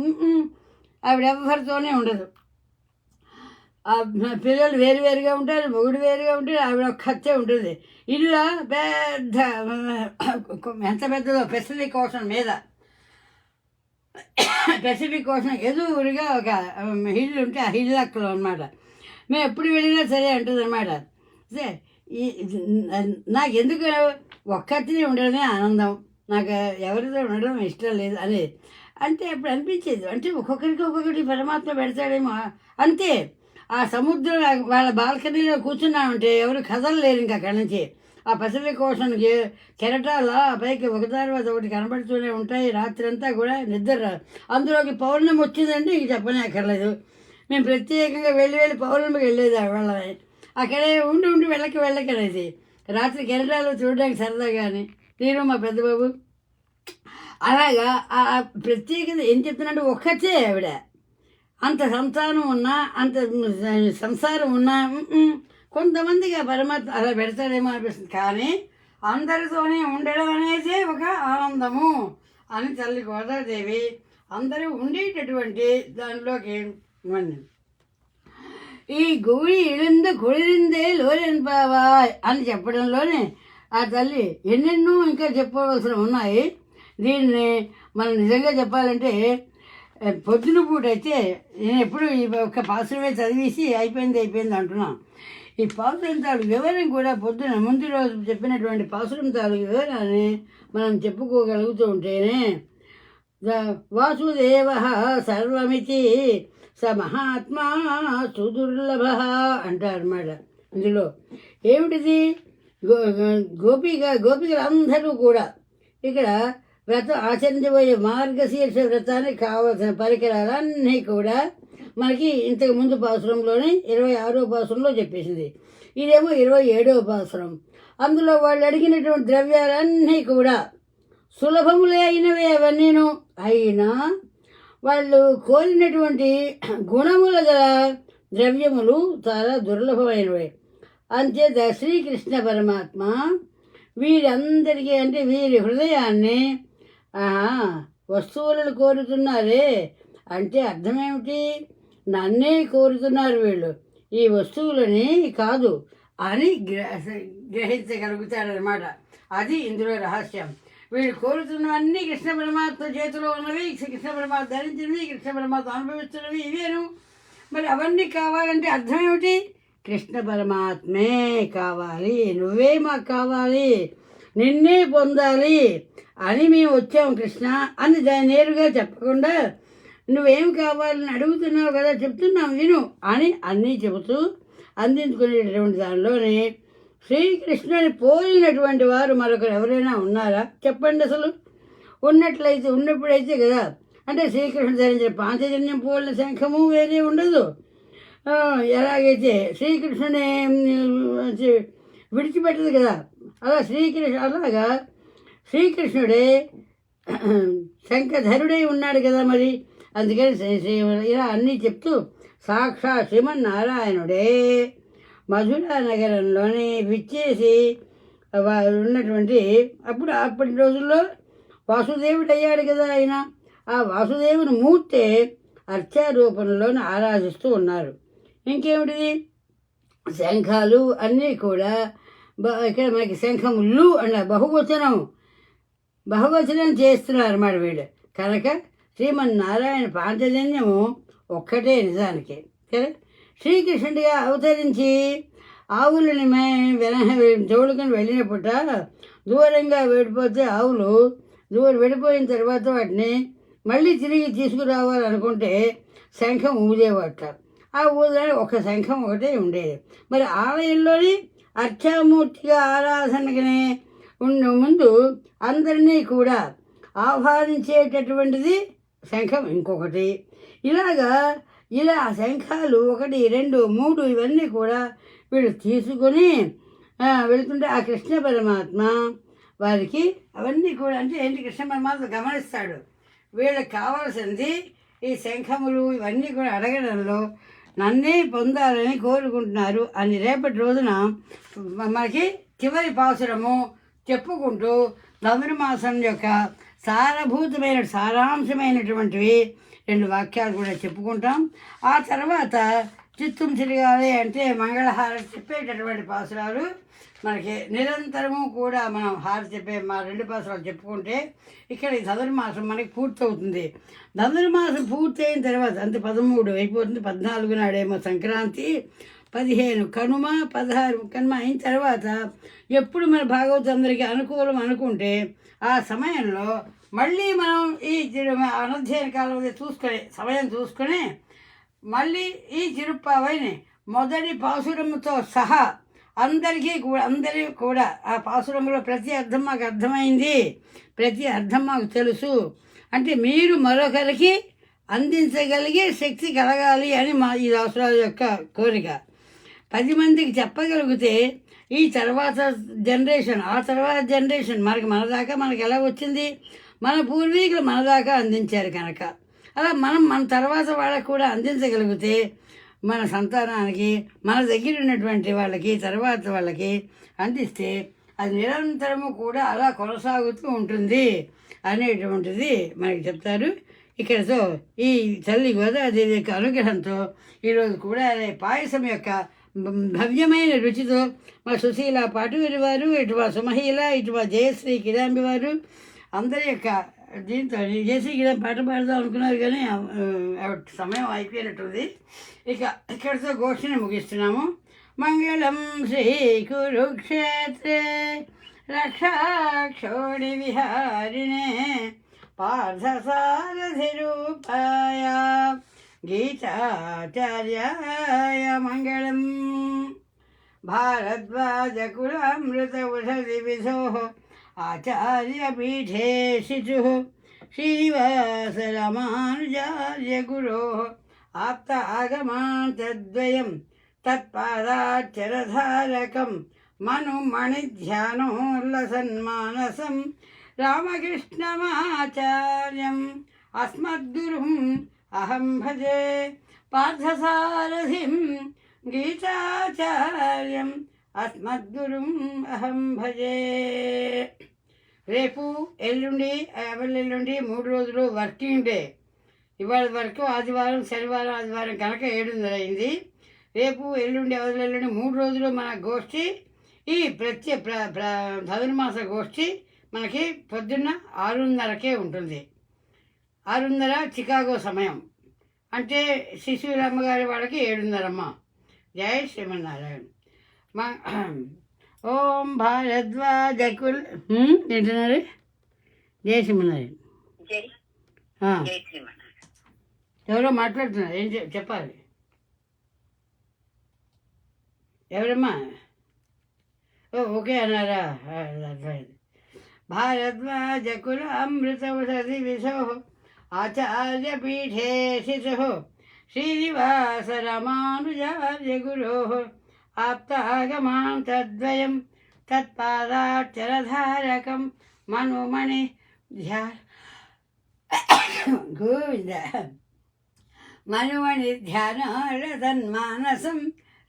ఆవిడ ఎవరితోనే ఉండదు. పిల్లలు వేరువేరుగా ఉంటారు, మొగుడు వేరుగా ఉంటారు, ఆవిడ ఒక్కతే ఉంటుంది. ఇల్లు పెద్ద, ఎంత పెద్దదో పెసిఫిక్ ఓషన్ మీద, పెసిఫిక్ ఓషన్ ఎదురుగా ఒక హిల్ ఉంటే ఆ హిల్ అక్కలో అనమాట. మేము ఎప్పుడు వెళ్ళినా సరే అంటుంది అనమాట. నాకు ఎందుకు ఒక్కతిని ఉండడమే ఆనందం, నాకు ఎవరితో ఉండడం ఇష్టం లేదు అనేది. అంటే అప్పుడు అనిపించేది, అంటే ఒక్కొక్కరికి పరమాత్మ పెడతాడేమో అంతే. ఆ సముద్రం వాళ్ళ బాల్కనీలో కూర్చున్నామంటే ఎవరు కదలలేరు ఇంకా అక్కడి నుంచి. ఆ పసిఫిక్ ఓషన్కి కెరటాల పైకి ఒక తర్వాత ఒకటి కనబడుతూనే ఉంటాయి. రాత్రి అంతా కూడా నిద్ర రాదు. అందులోకి పౌర్ణమి వచ్చిందంటే ఇంక చెప్పనే అక్కర్లేదు. మేము ప్రత్యేకంగా వెళ్ళి పౌర్ణమికి వెళ్ళేది వాళ్ళని. అక్కడే ఉండి వెళ్ళకనేది. రాత్రి కెరటాలు చూడడానికి సరదాగాని నేను మా పెద్దబాబు అలాగా. ఆ ప్రత్యేకత ఏం చెప్తున్నాడు, ఒక్కతే ఆవిడ. అంత సంతానం ఉన్నా, అంత సంసారం ఉన్నా కొంతమందిగా పరమాత్మ అలా పెడతాడేమో అనిపిస్తుంది. కానీ అందరితోనే ఉండడం అనేది ఒక ఆనందము అని తల్లి గోదాదేవి అందరూ ఉండేటటువంటి దానిలోకి ఈ గూడి ఇళంద కుళిరిందే లోరెన్పావా అని చెప్పడంలోనే ఆ తల్లి ఎన్నెన్నో ఇంకా చెప్పవలసిన ఉన్నాయి. దీన్ని మనం నిజంగా చెప్పాలంటే పొద్దున పూట అయితే నేను ఎప్పుడు ఈ ఒక్క పాసురమే చదివేసి అయిపోయింది అంటున్నాను. ఈ పాసురం తాలూకు వివరం కూడా పొద్దున ముందు రోజు చెప్పినటువంటి పాసురం తాలూకు వివరాన్ని మనం చెప్పుకోగలుగుతూ ఉంటేనే వాసుదేవ సర్వమితి స మహాత్మా సుదుర్లభ అంటారన్నమాట. ఇందులో ఏమిటిది, గోపికలందరూ కూడా ఇక్కడ వ్రతం ఆచరించబోయే మార్గశీర్ష వ్రతానికి కావలసిన పరికరాలన్నీ కూడా మనకి ఇంతకు ముందు పాసురంలోనే 26వ పాసురంలో చెప్పేసింది. ఇదేమో 27వ పాసురం. అందులో వాళ్ళు అడిగినటువంటి ద్రవ్యాలన్నీ కూడా సులభములే అయినవే అవన్నీను. అయినా వాళ్ళు కోరినటువంటి గుణముల గల ద్రవ్యములు చాలా దుర్లభమైనవి. అంచేత శ్రీకృష్ణ పరమాత్మ వీరందరికీ అంటే వీరి హృదయాన్ని వస్తువులను కోరుతున్నారే అంటే అర్థమేమిటి, నన్నే కోరుతున్నారు వీళ్ళు. ఈ వస్తువులని కాదు అని గ్రహించగలుగుతాడనమాట. అది ఇందులో రహస్యం. వీళ్ళు కోరుతున్నవన్నీ కృష్ణ పరమాత్మ చేతిలో ఉన్నవి, కృష్ణ పరమాత్మ ధరించినవి, కృష్ణ పరమాత్మ అనుభవిస్తున్నవి ఇవేను. మరి అవన్నీ కావాలంటే అర్థం ఏమిటి? కృష్ణ పరమాత్మే కావాలి, నువ్వే మాకు కావాలి, నిన్నే పొందాలి అని మేము వచ్చాం కృష్ణ అని దాన్ని నేరుగా చెప్పకుండా నువ్వేం కావాలని అడుగుతున్నావు కదా, చెప్తున్నాం విను అని అన్నీ చెబుతూ అందించుకునేటటువంటి దానిలోనే శ్రీకృష్ణుని పోలినటువంటి వారు మరొకరు ఎవరైనా ఉన్నారా చెప్పండి. అసలు ఉన్నప్పుడైతే కదా, అంటే శ్రీకృష్ణుడు ధరించిన పాంచజన్యం పోలిన శంఖము వేరే ఉండదు. ఎలాగైతే శ్రీకృష్ణుని విడిచిపెట్టదు కదా, అలాగా శ్రీకృష్ణుడే శంఖధరుడై ఉన్నాడు కదా. మరి అందుకని ఇలా అన్నీ చెప్తూ సాక్షాత్ శ్రీమన్నారాయణుడే మధురా నగరంలోనే విచ్చేసి ఉన్నటువంటి అప్పటి రోజుల్లో వాసుదేవుడు అయ్యాడు కదా ఆయన. ఆ వాసుదేవుని మూర్తే అర్చారూపంలోనే ఆరాధిస్తూ ఉన్నారు. ఇంకేమిటిది? శంఖాలు అన్నీ కూడా ఇక్కడ మనకి శంఖములు అన్న బహువచనం చేస్తున్నారు అన్నమాట వీళ్ళు. కనుక శ్రీమన్నారాయణ పాంచజన్యము ఒక్కటే నిజానికి కదా. శ్రీకృష్ణుడిగా అవతరించి ఆవులని తోడుకొని వెళ్ళినప్పుట దూరంగా వెళ్ళిపోతే ఆవులు వెళ్ళిపోయిన తర్వాత వాటిని మళ్ళీ తిరిగి తీసుకురావాలనుకుంటే శంఖం ఊదేవాట. ఆ ఊదడానికి ఒక శంఖం ఒకటే ఉండేది. మరి ఆలయంలోని అర్చామూర్తిగా ఆరాధనగానే ముందు అందరినీ కూడా ఆహ్వానించేటటువంటిది శంఖం ఇంకొకటి. ఇలా శంఖాలు 1, 2, 3 ఇవన్నీ కూడా వీళ్ళు తీసుకొని వెళుతుంటే ఆ కృష్ణ పరమాత్మ వారికి అవన్నీ కూడా అంటే ఏంటి, కృష్ణ పరమాత్మ గమనిస్తాడు. వీళ్ళకి కావాల్సింది ఈ శంఖములు ఇవన్నీ కూడా అడగడంలో నన్నే పొందాలని కోరుకుంటున్నారు అని రేపటి రోజున మనకి చివరి పాసురము చెప్పుకుంటూ ధనుర్మాసం యొక్క సారాంశమైనటువంటివి 2 వాక్యాలు కూడా చెప్పుకుంటాం. ఆ తర్వాత చిత్తం తిరగాలి అంటే మంగళహారతి చెప్పేటటువంటి పాసురాలు మనకి నిరంతరము కూడా మనం హారతి చెప్పే 2 పాసురాలు చెప్పుకుంటే ఇక్కడ ఈ ధనుర్మాసం మనకి పూర్తవుతుంది. ధనుర్మాసం పూర్తయిన తర్వాత అంతే 13 అయిపోతుంది. 14 నాడేమో సంక్రాంతి, 15 కనుమ, 16 కనుమ అయిన తర్వాత ఎప్పుడు మన భాగవతులందరికీ అనుకూలం అనుకుంటే ఆ సమయంలో మళ్ళీ మనం ఈ అనధ్యయన కాలం సమయం చూసుకొని మళ్ళీ ఈ తిరుప్పావైని మొదటి పాసురముతో సహా అందరికీ కూడా ఆ పాసురంలో ప్రతి అర్థం మాకు అర్థమైంది, ప్రతి అర్థం మాకు తెలుసు అంటే మీరు మరొకరికి అందించగలిగే శక్తి కలగాలి అని ఈ అవసరాల యొక్క కోరిక. 10 మందికి చెప్పగలిగితే ఈ తర్వాత జనరేషన్ ఆ తర్వాత జనరేషన్ మన దాకా మనకు ఎలా వచ్చింది, మన పూర్వీకులు మన దాకా అందించారు కనుక అలా మన తర్వాత వాళ్ళకు కూడా అందించగలిగితే మన సంతానానికి మన దగ్గర ఉన్నటువంటి వాళ్ళకి తర్వాత వాళ్ళకి అందిస్తే అది నిరంతరము కూడా అలా కొనసాగుతూ ఉంటుంది అనేటువంటిది మనకి చెప్తారు. ఇక్కడతో ఈ తల్లి గోదాదేవి యొక్క అనుగ్రహంతో ఈరోజు కూడా పాయసం యొక్క భవ్యమైన రుచితో మా సుశీల పాటూరి వారు, ఇటు మా సుమహీల, ఇటు మా జయశ్రీ కిరాంబి వారు అందరి యొక్క దీంతో జయశ్రీ కిరాం పాట పాడదాం అనుకున్నారు కానీ సమయం అయిపోయినట్టుంది. ఇక్కడితో గోష్ఠిని ముగిస్తున్నాము. మంగళం శ్రీ కురుక్షేత్రే రక్షాక్షోణి విహారిణే పార్థసారథిరూపాయ గీతాచార్యాయ మంగళం. భారద్వాజకులామృత ఉషధి విధో ఆచార్యపీఠే శిశుః శ్రీనివాస రామానుజార్య గురోః ఆప్త ఆగమాంతద్వయం తత్పాదాక్షరధారకం మనుమణిధ్యానోల్లసన్మానసం రామకృష్ణమాచార్యం అస్మద్గురుం అహం భజే పార్థసారథిం గీతాచార్యం అస్మద్గురుం అహం భజే. రేపు ఎల్లుండి 3 రోజులు వర్కింగ్ డే. ఇవాళ వరకు ఆదివారం, శనివారం, ఆదివారం కనుక 7:30 అయింది. రేపు ఎల్లుండి అవతలెల్లుండి 3 రోజులు మన గోష్ఠి ఈ ధనుర్మాస గోష్ఠి మనకి పొద్దున్న 6:30కే ఉంటుంది. 6:30 చికాగో సమయం, అంటే శిశువులమ్మ గారి వాళ్ళకి 7:30. జై శ్రీమన్నారాయణ. మా ఓం భారద్వాజ కుల్ ఏంటన్నారు? జై శ్రీమన్నారాయణ. ఎవరో మాట్లాడుతున్నారు, ఏం చెప్పాలి? ఎవరమ్మా? ఓకే అన్నారా? భారద్వాజ కుల అమృతవసతి విశో ఆచార్యపీఠే శిశో శ్రీనివాస రామానుజార్య గురో ఆప్తాగమాం తద్వయం తత్పాదాక్షరధారకం మనుమణి గోవింద మనుమణి ధ్యానరసన్మానసం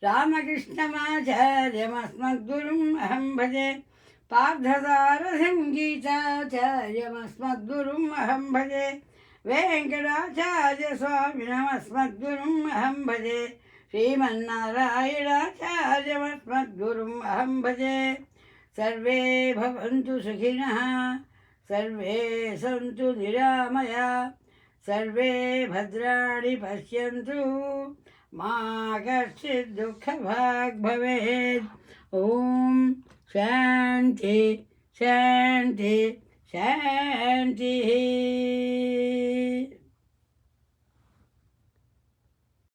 రామకృష్ణమాచార్యమస్మద్గురుం అహం భజే పార్థసారథిం గీతాచార్యమస్మద్గురుం అహం భజే వెంకటాచార్య స్వామినమస్మద్గురుం అహం భజే శ్రీమన్నారాయణాచార్యమస్మద్గురుం అహం భజే. సర్వే భవంతు సుఖినః, సర్వే సంతు నిరామయా, సర్వే భద్రాణి పశ్యంతు, మా కశ్చిద్ దుఃఖభాగ్ భవేత్. ఓం శాంతి శాంతి శాంతి.